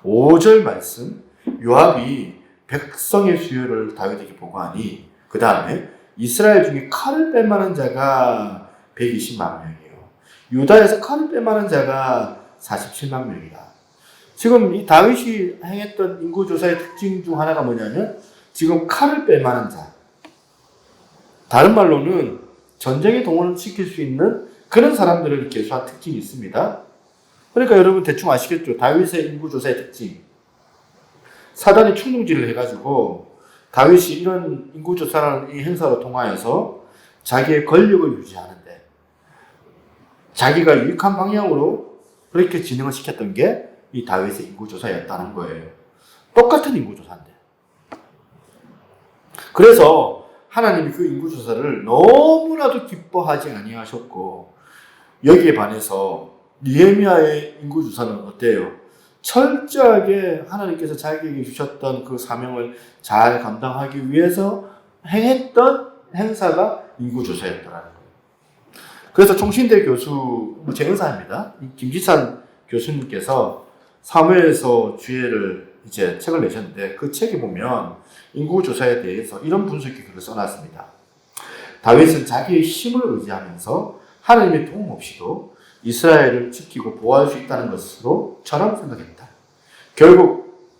5절 말씀, 요압이 백성의 수요를 다윗에게 보고하니 그 다음에 이스라엘 중에 칼을 뺄 만한 자가 120만 명이에요. 유다에서 칼을 뺄 만한 자가 47만 명이다. 지금 이 다윗이 행했던 인구조사의 특징 중 하나가 뭐냐면 지금 칼을 뺄 만한 자. 다른 말로는 전쟁에 동원을 시킬 수 있는 그런 사람들을 계수한 특징이 있습니다. 그러니까 여러분 대충 아시겠죠? 다윗의 인구조사의 특징. 사단이 충동질을 해가지고 다윗이 이런 인구조사라는 이 행사로 통하여서 자기의 권력을 유지하는데 자기가 유익한 방향으로 그렇게 진행을 시켰던 게 이 다윗의 인구조사였다는 거예요. 똑같은 인구조사인데. 그래서 하나님이 그 인구조사를 너무나도 기뻐하지 아니하셨고 여기에 반해서 니에미야의 인구조사는 어때요? 철저하게 하나님께서 자기에게 주셨던 그 사명을 잘 감당하기 위해서 행했던 행사가 인구조사였더라는 거예요. 그래서 총신대 교수, 재흥사입니다. 김지찬 교수님께서 사무엘서 주예를 이제 책을 내셨는데 그 책에 보면 인구조사에 대해서 이런 분석의 글을 써놨습니다. 다윗은 자기의 힘을 의지하면서 하나님의 도움 없이도 이스라엘을 지키고 보호할 수 있다는 것으로처럼 생각했다. 결국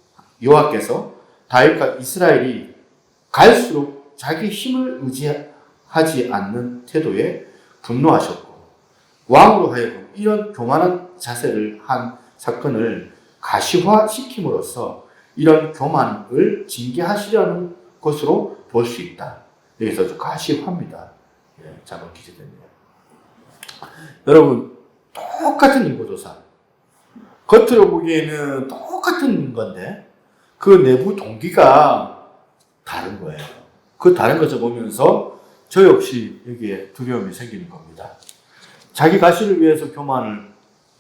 여호와께서 다윗과 이스라엘이 갈수록 자기 힘을 의지하지 않는 태도에 분노하셨고 왕으로 하여금 이런 교만한 자세를 한 사건을 가시화시킴으로써 이런 교만을 징계하시려는 것으로 볼 수 있다. 여기서 가시화입니다. 잘못 기재됩니다. 여러분 똑같은 인구조사 겉으로 보기에는 똑같은 건데 그 내부 동기가 다른 거예요. 그 다른 것을 보면서 저 역시 여기에 두려움이 생기는 겁니다. 자기 가시를 위해서 교만을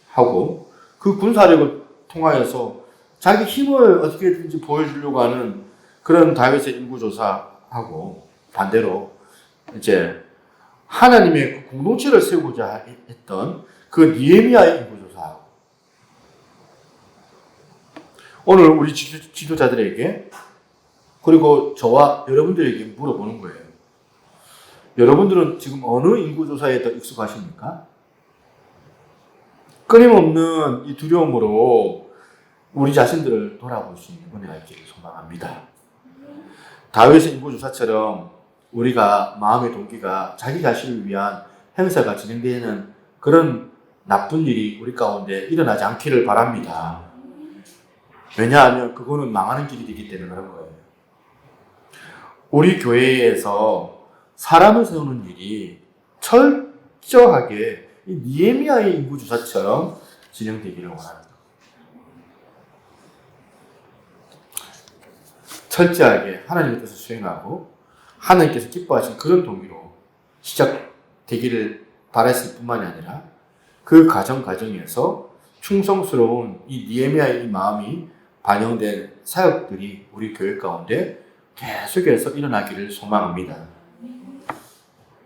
하고 그 군사력을 통하여서 자기 힘을 어떻게든지 보여주려고 하는 그런 다윗의 인구조사하고 반대로 이제 하나님의 그 공동체를 세우고자 했던 그 니에미야의 인구조사하고 오늘 우리 지도자들에게 그리고 저와 여러분들에게 물어보는 거예요. 여러분들은 지금 어느 인구조사에 더 익숙하십니까? 끊임없는 이 두려움으로 우리 자신들을 돌아볼 수 있는 은혜가 있기를 소망합니다. 다윗의 인구조사처럼 우리가 마음의 동기가 자기 자신을 위한 행사가 진행되는 그런 나쁜 일이 우리 가운데 일어나지 않기를 바랍니다. 왜냐하면 그거는 망하는 길이 되기 때문에 그런 거예요. 우리 교회에서 사람을 세우는 일이 철저하게 이 니에미야의 인구조사처럼 진행되기를 원합니다. 철저하게 하나님의 뜻을 수행하고 하나님께서 기뻐하신 그런 동기로 시작되기를 바랐을 뿐만이 아니라 그 과정에서 충성스러운 이 니에미야의 이 마음이 반영된 사역들이 우리 교회 가운데 계속해서 일어나기를 소망합니다.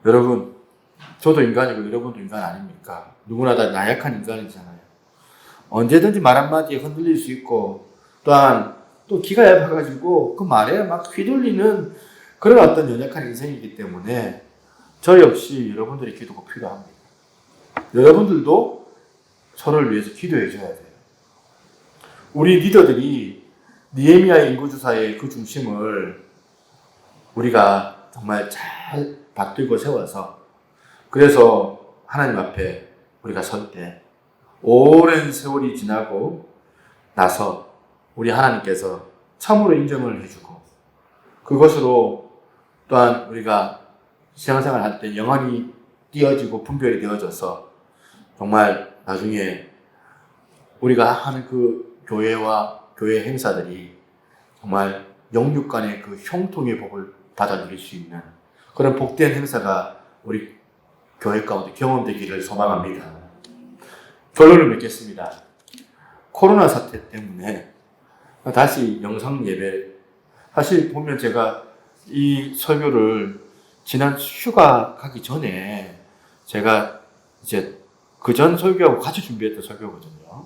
여러분, 저도 인간이고 여러분도 인간 아닙니까? 누구나 다 나약한 인간이잖아요. 언제든지 말 한마디에 흔들릴 수 있고 또한 또 기가 얇아가지고 그 말에 막 휘둘리는 그런 어떤 연약한 인생이기 때문에 저 역시 여러분들의 기도가 필요합니다. 여러분들도 서로를 위해서 기도해 줘야 돼요. 우리 리더들이 느헤미야의 인구조사의 그 중심을 우리가 정말 잘 받들고 세워서 그래서 하나님 앞에 우리가 설 때 오랜 세월이 지나고 나서 우리 하나님께서 참으로 인정을 해주고 그것으로 또한 우리가 신앙생활 할 때 영원히 띄어지고 분별이 되어져서 정말 나중에 우리가 하는 그 교회와 교회 행사들이 정말 영육 간의 그 형통의 복을 받아 누릴 수 있는 그런 복된 행사가 우리 교회 가운데 경험되기를 소망합니다. 결론을 맺겠습니다. 코로나 사태 때문에 다시 영상 예배, 사실 보면 제가 이 설교를 지난 휴가 가기 전에 제가 이제 그 전 설교하고 같이 준비했던 설교거든요.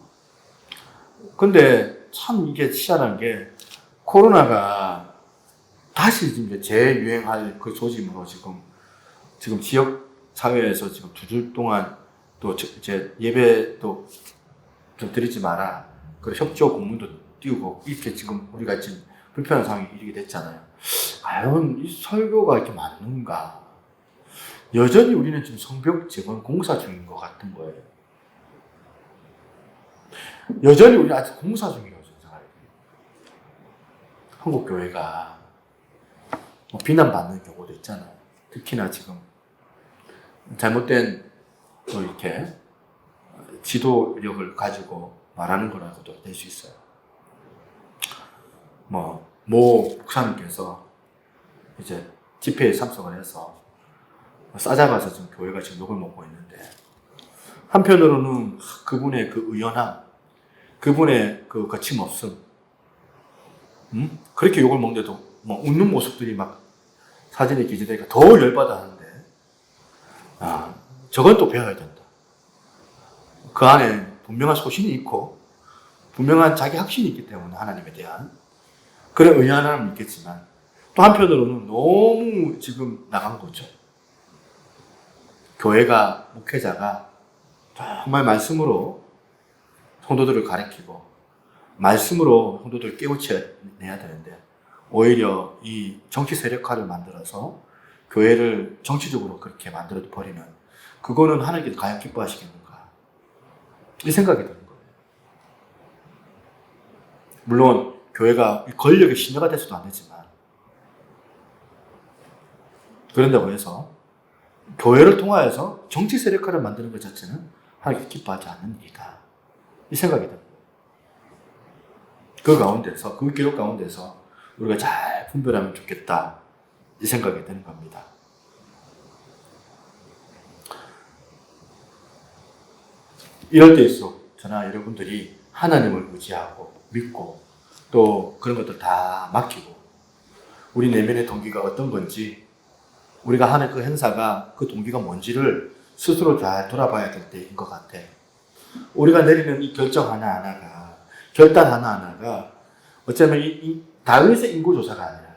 근데 참 이게 희한한 게 코로나가 다시 이제 재유행할 그 조짐으로 지금 지역 사회에서 지금 2주 동안 또 이제 예배도 좀 드리지 마라. 그리고 협조 공문도 띄우고 이렇게 지금 우리가 지금 불편한 상황이 이르게 됐잖아요. 과연 이 설교가 이렇게 맞는가? 여전히 우리는 지금 성벽 재건 공사 중인 것 같은 거예요. 여전히 우리는 아직 공사 중이에요. 한국 교회가 뭐 비난받는 경우도 있잖아요. 특히나 지금 잘못된 또 이렇게 지도력을 가지고 말하는 거라고도 될 수 있어요. 모 목사님께서 이제 집회에 참석을 해서 싸잡아서 지금 교회가 지금 욕을 먹고 있는데 한편으로는 그분의 그 의연함, 그분의 그 거침없음, 그렇게 욕을 먹는데도 뭐 웃는 모습들이 막 사진에 기재되니까 더 열받아 하는데, 저건 또 배워야 된다. 그 안에 분명한 소신이 있고, 분명한 자기 확신이 있기 때문에 하나님에 대한 그런 의연함은 있겠지만, 또 한편으로는 너무 지금 나간 거죠. 교회가, 목회자가 정말 말씀으로 성도들을 가르치고, 말씀으로 성도들을 깨우쳐내야 되는데, 오히려 이 정치 세력화를 만들어서 교회를 정치적으로 그렇게 만들어 버리면 그거는 하나님께서 과연 기뻐하시겠는가? 이 생각이 드는 거예요. 물론 교회가 권력의 신뢰가 돼서도 안 되지만 그런다고 해서 교회를 통하여서 정치 세력화를 만드는 것 자체는 하나님께서 기뻐하지 않는 일이다. 이 생각이 듭니다. 그 가운데서, 그 기록 가운데서 우리가 잘 분별하면 좋겠다. 이 생각이 드는 겁니다. 이럴 때일수록 저나 여러분들이 하나님을 의지하고 믿고 또 그런 것들 다 맡기고 우리 내면의 동기가 어떤 건지 우리가 하는 그 행사가 그 동기가 뭔지를 스스로 잘 돌아봐야 될 때인 것 같아. 우리가 내리는 이 결정 하나하나가, 결단 하나하나가 어쩌면 이 다윗의 인구조사가 아니라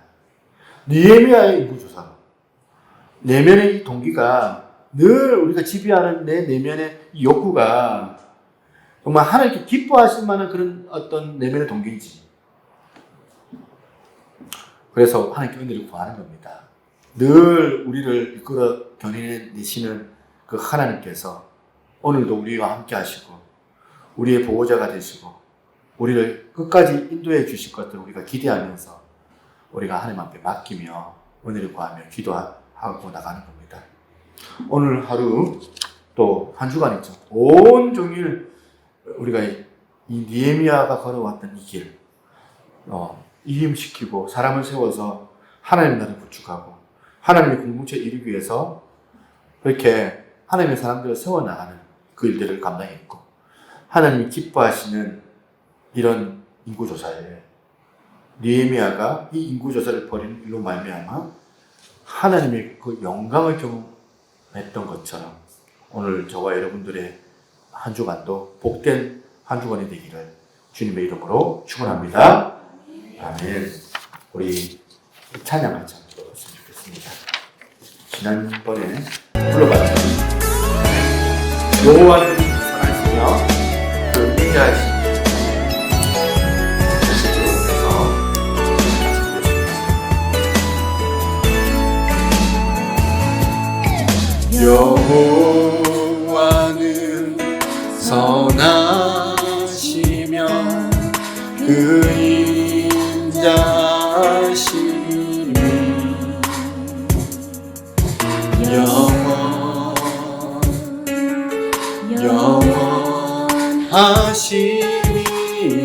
느헤미야의 인구조사로 내면의 이 동기가 늘 우리가 지배하는 내 내면의 이 욕구가 정말 하나님께 기뻐하실 만한 그런 어떤 내면의 동기인지, 그래서 하나님께 은혜를 구하는 겁니다. 늘 우리를 이끌어 견인해내시는 그 하나님께서 오늘도 우리와 함께 하시고 우리의 보호자가 되시고 우리를 끝까지 인도해 주실 것들을 우리가 기대하면서 우리가 하나님 앞에 맡기며 은혜를 구하며 기도하고 나가는 겁니다. 오늘 하루 또 한 주간이죠. 온종일 우리가 이 느헤미야가 걸어왔던 이 길, 이임시키고 사람을 세워서 하나님 나라를 구축하고 하나님의 공동체를 이루기 위해서 그렇게 하나님의 사람들을 세워나가는 그 일들을 감당했고 하나님이 기뻐하시는 이런 인구조사에 느헤미야가 이 인구조사를 벌이는 일로 말미암아 하나님의 그 영광을 경험했던 것처럼 오늘 저와 여러분들의 한 주간도 복된 한 주간이 되기를 주님의 이름으로 축원합니다. 아멘. 우리 찬양 같이 한번 들어봤으면 좋겠습니다. 지난번에 불러봤던 여호와는 살아있으며 그 위대하신 여호와는 선하시며 그 인자하심이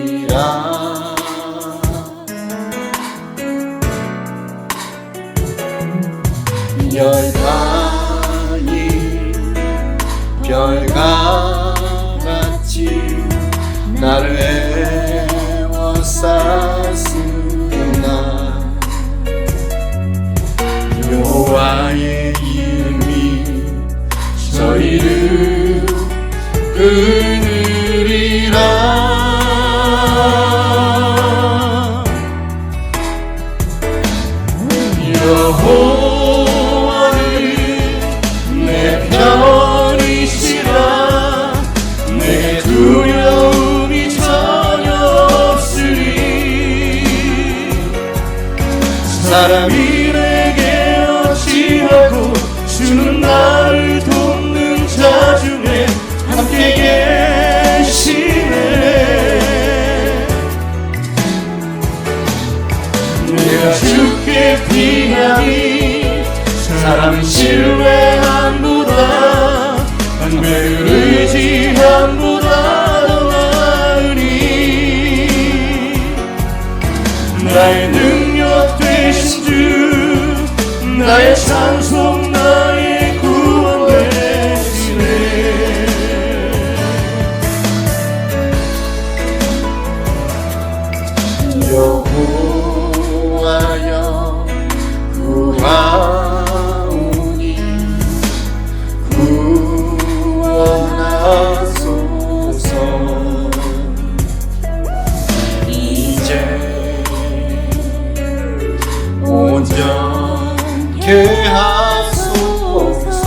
영원하시리라. 열방이 별과같이 나를 애워쌌으나 여호와의 이름이 저희를 끊으리라. 여호와는 내 편이시라. 내 두려움이 전혀 없으리. 사람이 내게 어찌하고 주는 나를 돕는 자 중에 함께 계시네. 내가 주께 피하니 사람은 신뢰함보다 방배를 의지함보다 더 나으니. 나의 능력 되신 주 나의 찬송 나의 구원 되시네. 여호와여 구하오니 구원하소서. 이제 온전케 하소서.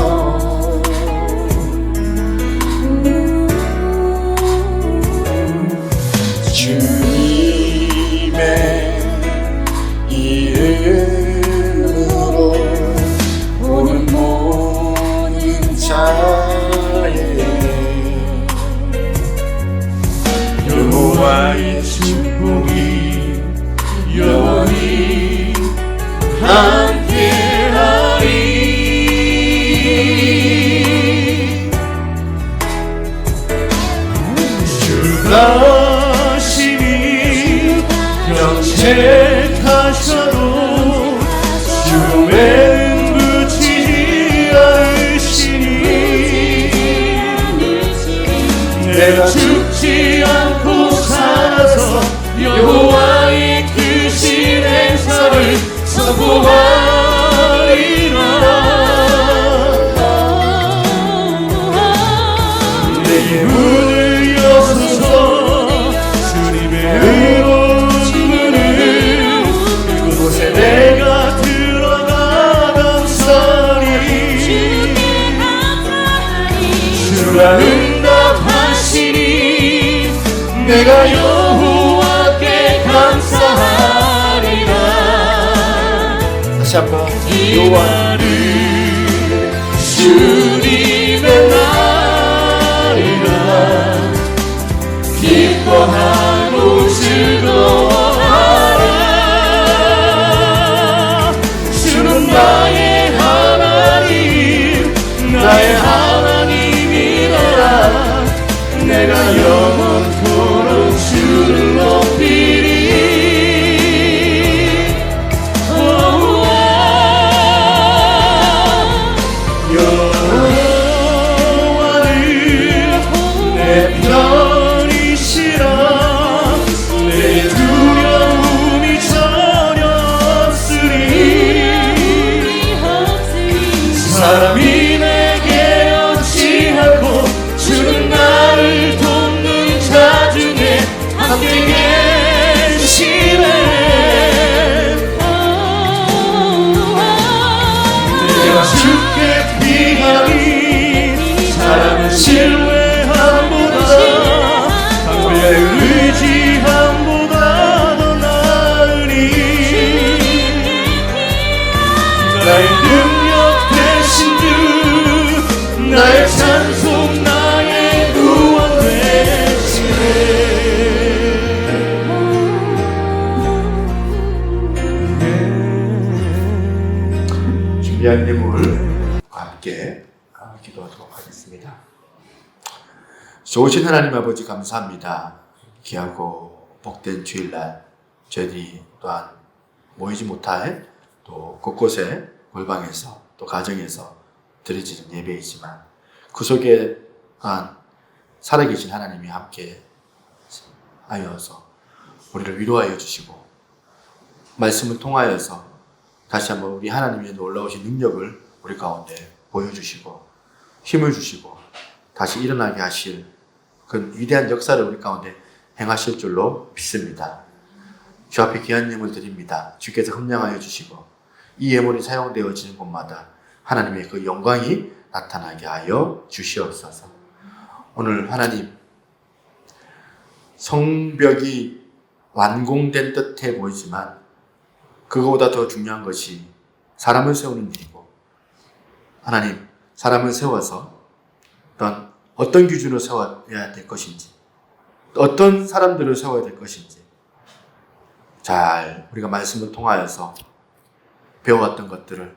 주님의 이름으로 오는 모든 자에 여호와의 축복이 영원히 함께하리. 주가 심히 정책하셔도 죽음에는 그치지 않으시니. 내가 죽지 않고 살아서 여호와의 크신 행사를 선포하리라. 내게 문을 여소서. 주님의 의로운 문을 그곳에 내가 들어가 감사하리. 주가 응답하시니 내가 여호와께 감사하리라. 다시 한번 여호와를 주님의 날이라 기뻐하고 즐거워하라. 주는 나의 하나님 나의 하나님이라. 내가 영원토록 주를 높이리. 여호와는 내 편이시라. 좋으신 하나님 아버지 감사합니다. 귀하고 복된 주일날 저희들이 또한 모이지 못할 또 곳곳에 골방에서 또 가정에서 드려지는 예배이지만 그 속에 또한 살아계신 하나님이 함께 하여서 우리를 위로하여 주시고 말씀을 통하여서 다시 한번 우리 하나님의 놀라우신 능력을 우리 가운데 보여주시고 힘을 주시고 다시 일어나게 하실 그 위대한 역사를 우리 가운데 행하실 줄로 믿습니다. 주 앞에 귀한 예물 드립니다. 주께서 흠량하여 주시고 이 예물이 사용되어지는 곳마다 하나님의 그 영광이 나타나게 하여 주시옵소서. 오늘 하나님 성벽이 완공된 듯해 보이지만 그거보다 더 중요한 것이 사람을 세우는 일이고 하나님 사람을 세워서 어떤 기준으로 세워야 될 것인지 어떤 사람들을 세워야 될 것인지 잘 우리가 말씀을 통하여서 배워왔던 것들을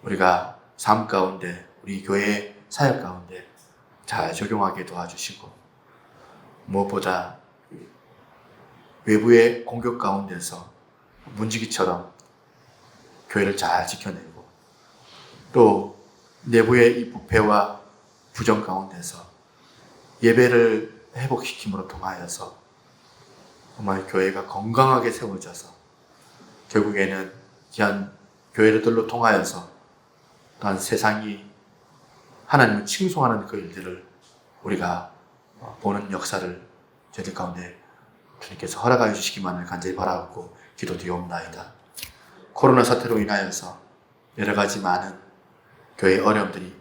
우리가 삶 가운데 우리 교회 사역 가운데 잘 적용하게 도와주시고 무엇보다 외부의 공격 가운데서 문지기처럼 교회를 잘 지켜내고 또 내부의 이 부패와 부정 가운데서 예배를 회복시킴으로 통하여서 정말 교회가 건강하게 세워져서 결국에는 귀한 교회들로 통하여서 또한 세상이 하나님을 칭송하는 그 일들을 우리가 보는 역사를 저희들 가운데 주님께서 허락하여 주시기만을 간절히 바라고 기도드리옵나이다. 코로나 사태로 인하여서 여러 가지 많은 교회의 어려움들이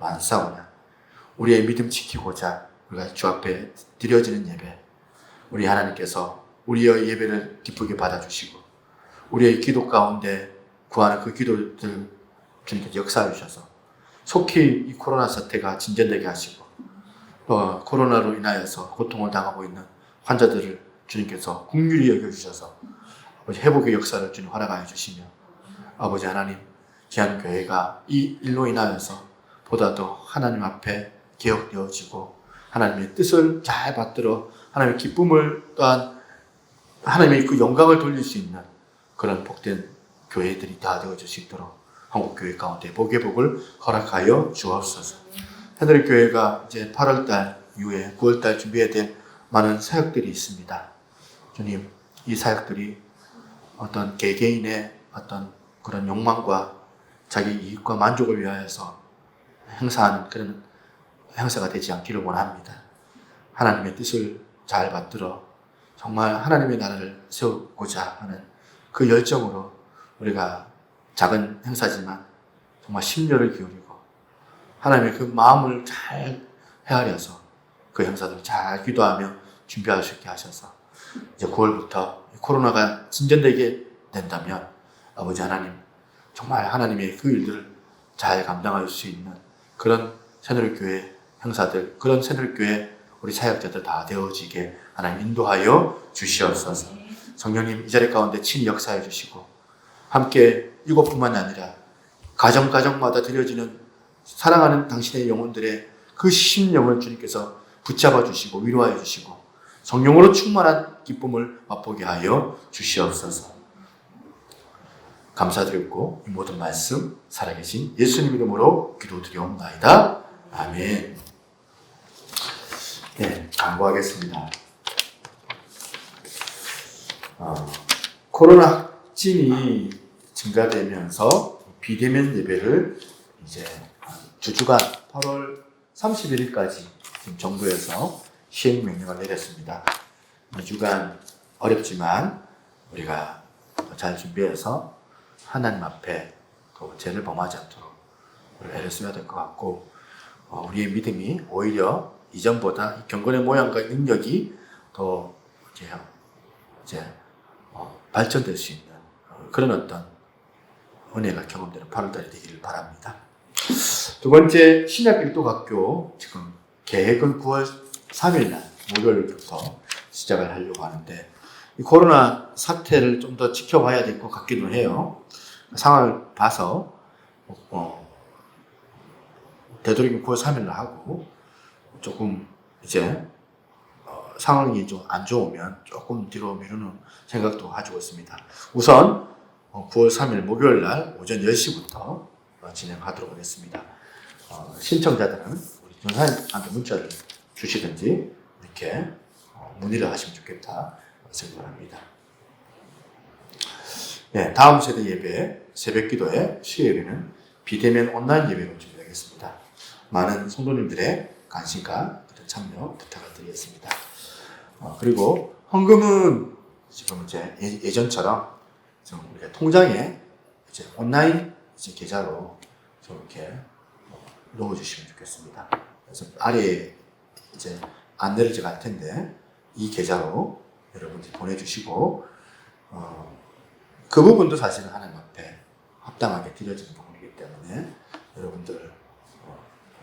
많사오나 우리의 믿음 지키고자 우리가 주 앞에 드려지는 예배 우리 하나님께서 우리의 예배를 기쁘게 받아주시고 우리의 기도 가운데 구하는 그 기도들 주님께서 역사해 주셔서 속히 이 코로나 사태가 진전되게 하시고 또 코로나로 인하여서 고통을 당하고 있는 환자들을 주님께서 긍휼히 여겨주셔서 아버지 회복의 역사를 주님 허락하여 주시며 아버지 하나님 귀한 교회가 이 일로 인하여서 보다 더 하나님 앞에 개혁되어지고 하나님의 뜻을 잘 받들어 하나님의 기쁨을 또한 하나님의 그 영광을 돌릴 수 있는 그런 복된 교회들이 다 되어질 수 있도록 한국교회 가운데 복의 복을 허락하여 주옵소서. 하늘교회가 이제 8월달 이후에 9월달 준비해야 될 많은 사역들이 있습니다. 주님, 이 사역들이 어떤 개개인의 어떤 그런 욕망과 자기 이익과 만족을 위하여서 행사하는 그런 행사가 되지 않기를 원합니다. 하나님의 뜻을 잘 받들어 정말 하나님의 나라를 세우고자 하는 그 열정으로 우리가 작은 행사지만 정말 심려를 기울이고 하나님의 그 마음을 잘 헤아려서 그 행사들을 잘 기도하며 준비할 수 있게 하셔서 이제 9월부터 코로나가 진전되게 된다면 아버지 하나님 정말 하나님의 그 일들을 잘 감당할 수 있는 그런 새누리교회 행사들 그런 새누리교회 우리 사역자들 다 되어지게 하나님 인도하여 주시옵소서. 성령님 이 자리 가운데 친히 역사해 주시고 함께 이곳뿐만 아니라 가정마다 드려지는 사랑하는 당신의 영혼들의 그 심령을 주님께서 붙잡아 주시고 위로하여 주시고 성령으로 충만한 기쁨을 맛보게 하여 주시옵소서. 감사드리고 이 모든 말씀 살아계신 예수님 이름으로 기도드리옵나이다. 아멘. 네, 강구하겠습니다. 코로나 확진이 증가되면서 비대면 예배를 이제 주간 8월 31일까지 지금 정부에서 시행 명령을 내렸습니다. 2주간 어렵지만 우리가 잘 준비해서 하나님 앞에 또 죄를 범하지 않도록 우리가 애를 써야 될 것 같고 우리의 믿음이 오히려 이전보다 경건의 모양과 능력이 더 이제 발전될 수 있는 그런 어떤 은혜가 경험되는 8월달이 되기를 바랍니다. 두 번째 신약일도학교 지금 계획은 9월 3일날 목요일부터 시작을 하려고 하는데 이 코로나 사태를 좀 더 지켜봐야 될 것 같기도 해요. 상황을 봐서 되도록이면 9월 3일날 하고 조금 이제 상황이 좀 안 좋으면 조금 뒤로 미루는 생각도 가지고 있습니다. 우선 9월 3일 목요일 날 오전 10시부터 진행하도록 하겠습니다. 신청자들은 우리 전사님한테 문자를 주시든지 이렇게 문의를 하시면 좋겠다 생각합니다. 네, 다음 세대 예배 새벽 기도회 수요일에는 비대면 온라인 예배로 준비하겠습니다. 많은 성도님들의 관심과 참여 부탁을 드리겠습니다. 그리고 헌금은 지금 이제 예전처럼 좀 우리가 통장에 이제 온라인 이제 계좌로 좀 이렇게 넣어주시면 좋겠습니다. 그래서 아래에 이제 안내를 제가 할 텐데 이 계좌로 여러분들이 보내주시고 그 부분도 사실은 하나님 앞에 합당하게 드려지는 부분이기 때문에 여러분들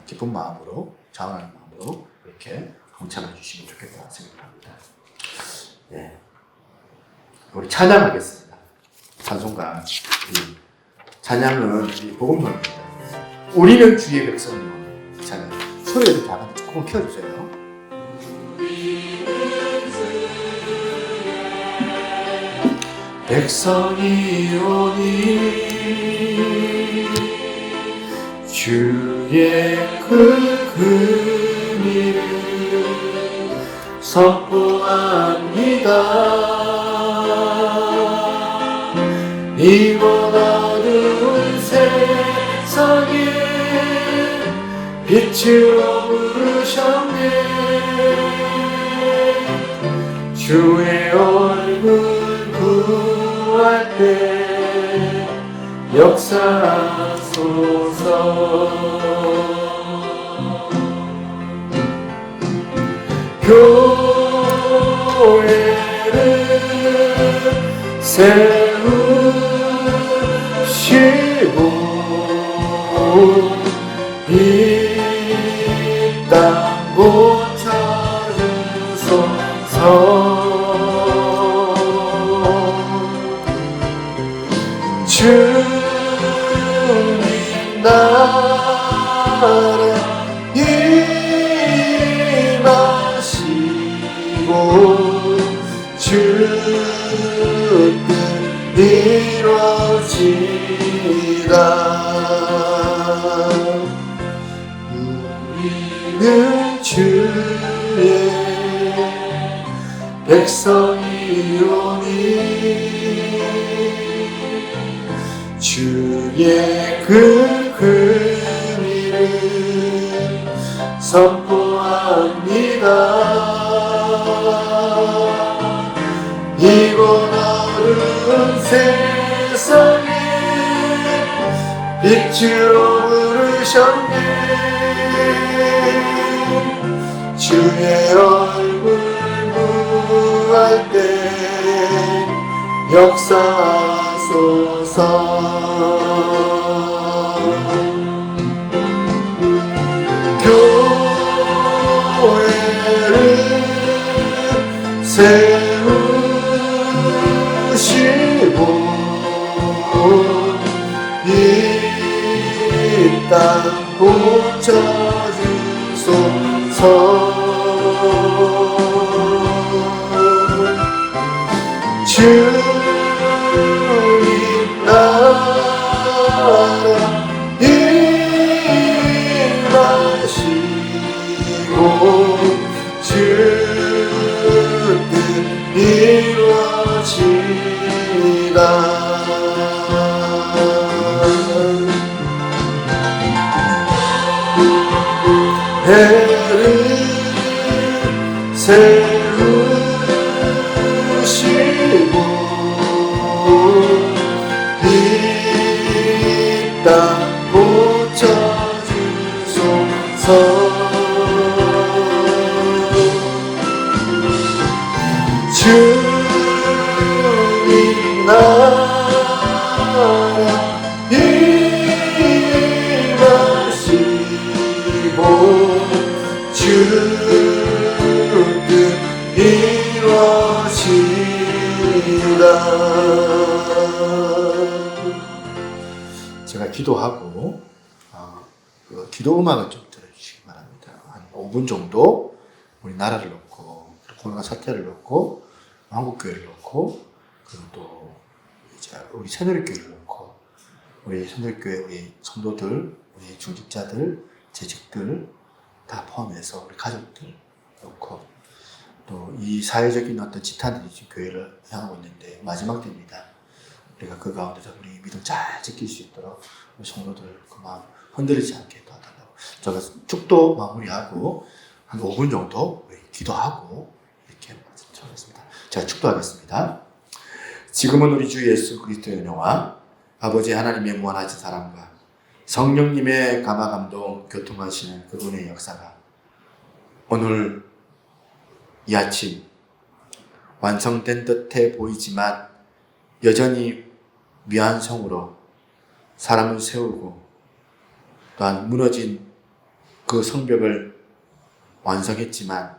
기쁜 마음으로 자원하는 마음으로 이렇게 동참해 주시면 좋겠다 생각합니다. 네. 우리 찬양하겠습니다. 찬송가. 이 찬양은 이 복음성입니다. 우리는 주의 백성이요. 찬양. 소리를 작은데 조금 키워주세요. 백성이오니 주의 그 긍휼을 선포합니다. 이곳 어두운 세상에 빛으로 부르셨네. 주의 얼굴 구할 때 역사하소서. 교회를 세우시고 이 땅 고쳐주소서. 주님 나라 임하시고 주 뜻 이루어지라. 우리는 주의 백성이오니 주의 그 긍휼을 선포합니다. 이곳 어두운 세상에 빛으로 부르셨네. 주의 얼굴 구할 때 역사하소서. 교회를 세우시고 이 땅 고쳐주소서. 주님 나라 임하시고 주 뜻 이루어지라. 해를 세우시고 이 땅 고쳐주소서. 주님 나라 임하시고 주 뜻 이루어지라. 제가 기도하고 그 기도 음악을 좀 들어주시기 바랍니다. 한 5분 정도 우리나라를 놓고 코로나 사태를 놓고 한국교회를 놓고 그리고 또 이제 우리 새누리교회를 놓고 우리 새누리교회 우리 성도들 우리 중직자들 재직들 다 포함해서 우리 가족들 놓고 또 이 사회적인 어떤 지탄들이 지금 교회를 향하고 있는데 마지막 때입니다. 우리가 그 가운데서 우리 믿음 잘 지킬 수 있도록 우리 성도들 그 마음 흔들리지 않게 도와달라고. 제가 축도 마무리하고 한 5분 정도 기도하고 이렇게 말씀드리겠습니다. 제가 축도하겠습니다. 지금은 우리 주 예수 그리스도의 은혜와 아버지 하나님의 무한하신 사랑과 성령님의 감화 감동 교통하시는 그분의 역사가 오늘 이 아침 완성된 듯해 보이지만 여전히 미완성으로 사람을 세우고 또한 무너진 그 성벽을 완성했지만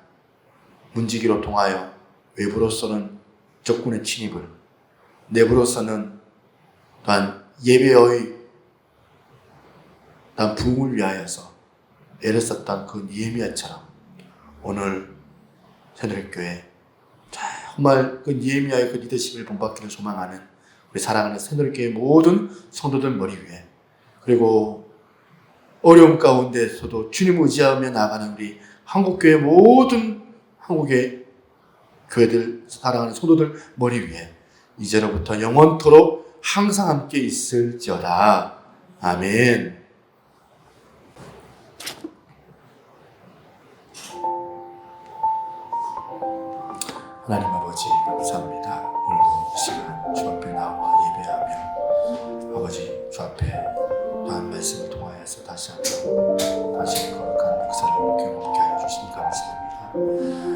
문지기로 통하여 외부로서는 적군의 침입을 내부로서는 또한 예배의 또한 부흥을 위하여서 애를 썼던 그 니에미야처럼 오늘 새누리교회 정말 그 니에미야의 그 리더십을 본받기를 소망하는 우리 사랑하는 새누리교회 모든 성도들 머리 위에 그리고 어려움 가운데서도 주님 의지하며 나아가는 우리 한국교회 모든 한국의 교회들 사랑하는 성도들 머리 위에 이제로부터 영원토록 항상 함께 있을지어다. 아멘. 하나님 아버지 감사합니다. 오늘도 이 시간 주 앞에 나와 예배하며 아버지 주 앞에 또한 말씀을 통하여서 다시 한번 당신의 거룩한 역사를 경험하게 하여 주시니 감사합니다.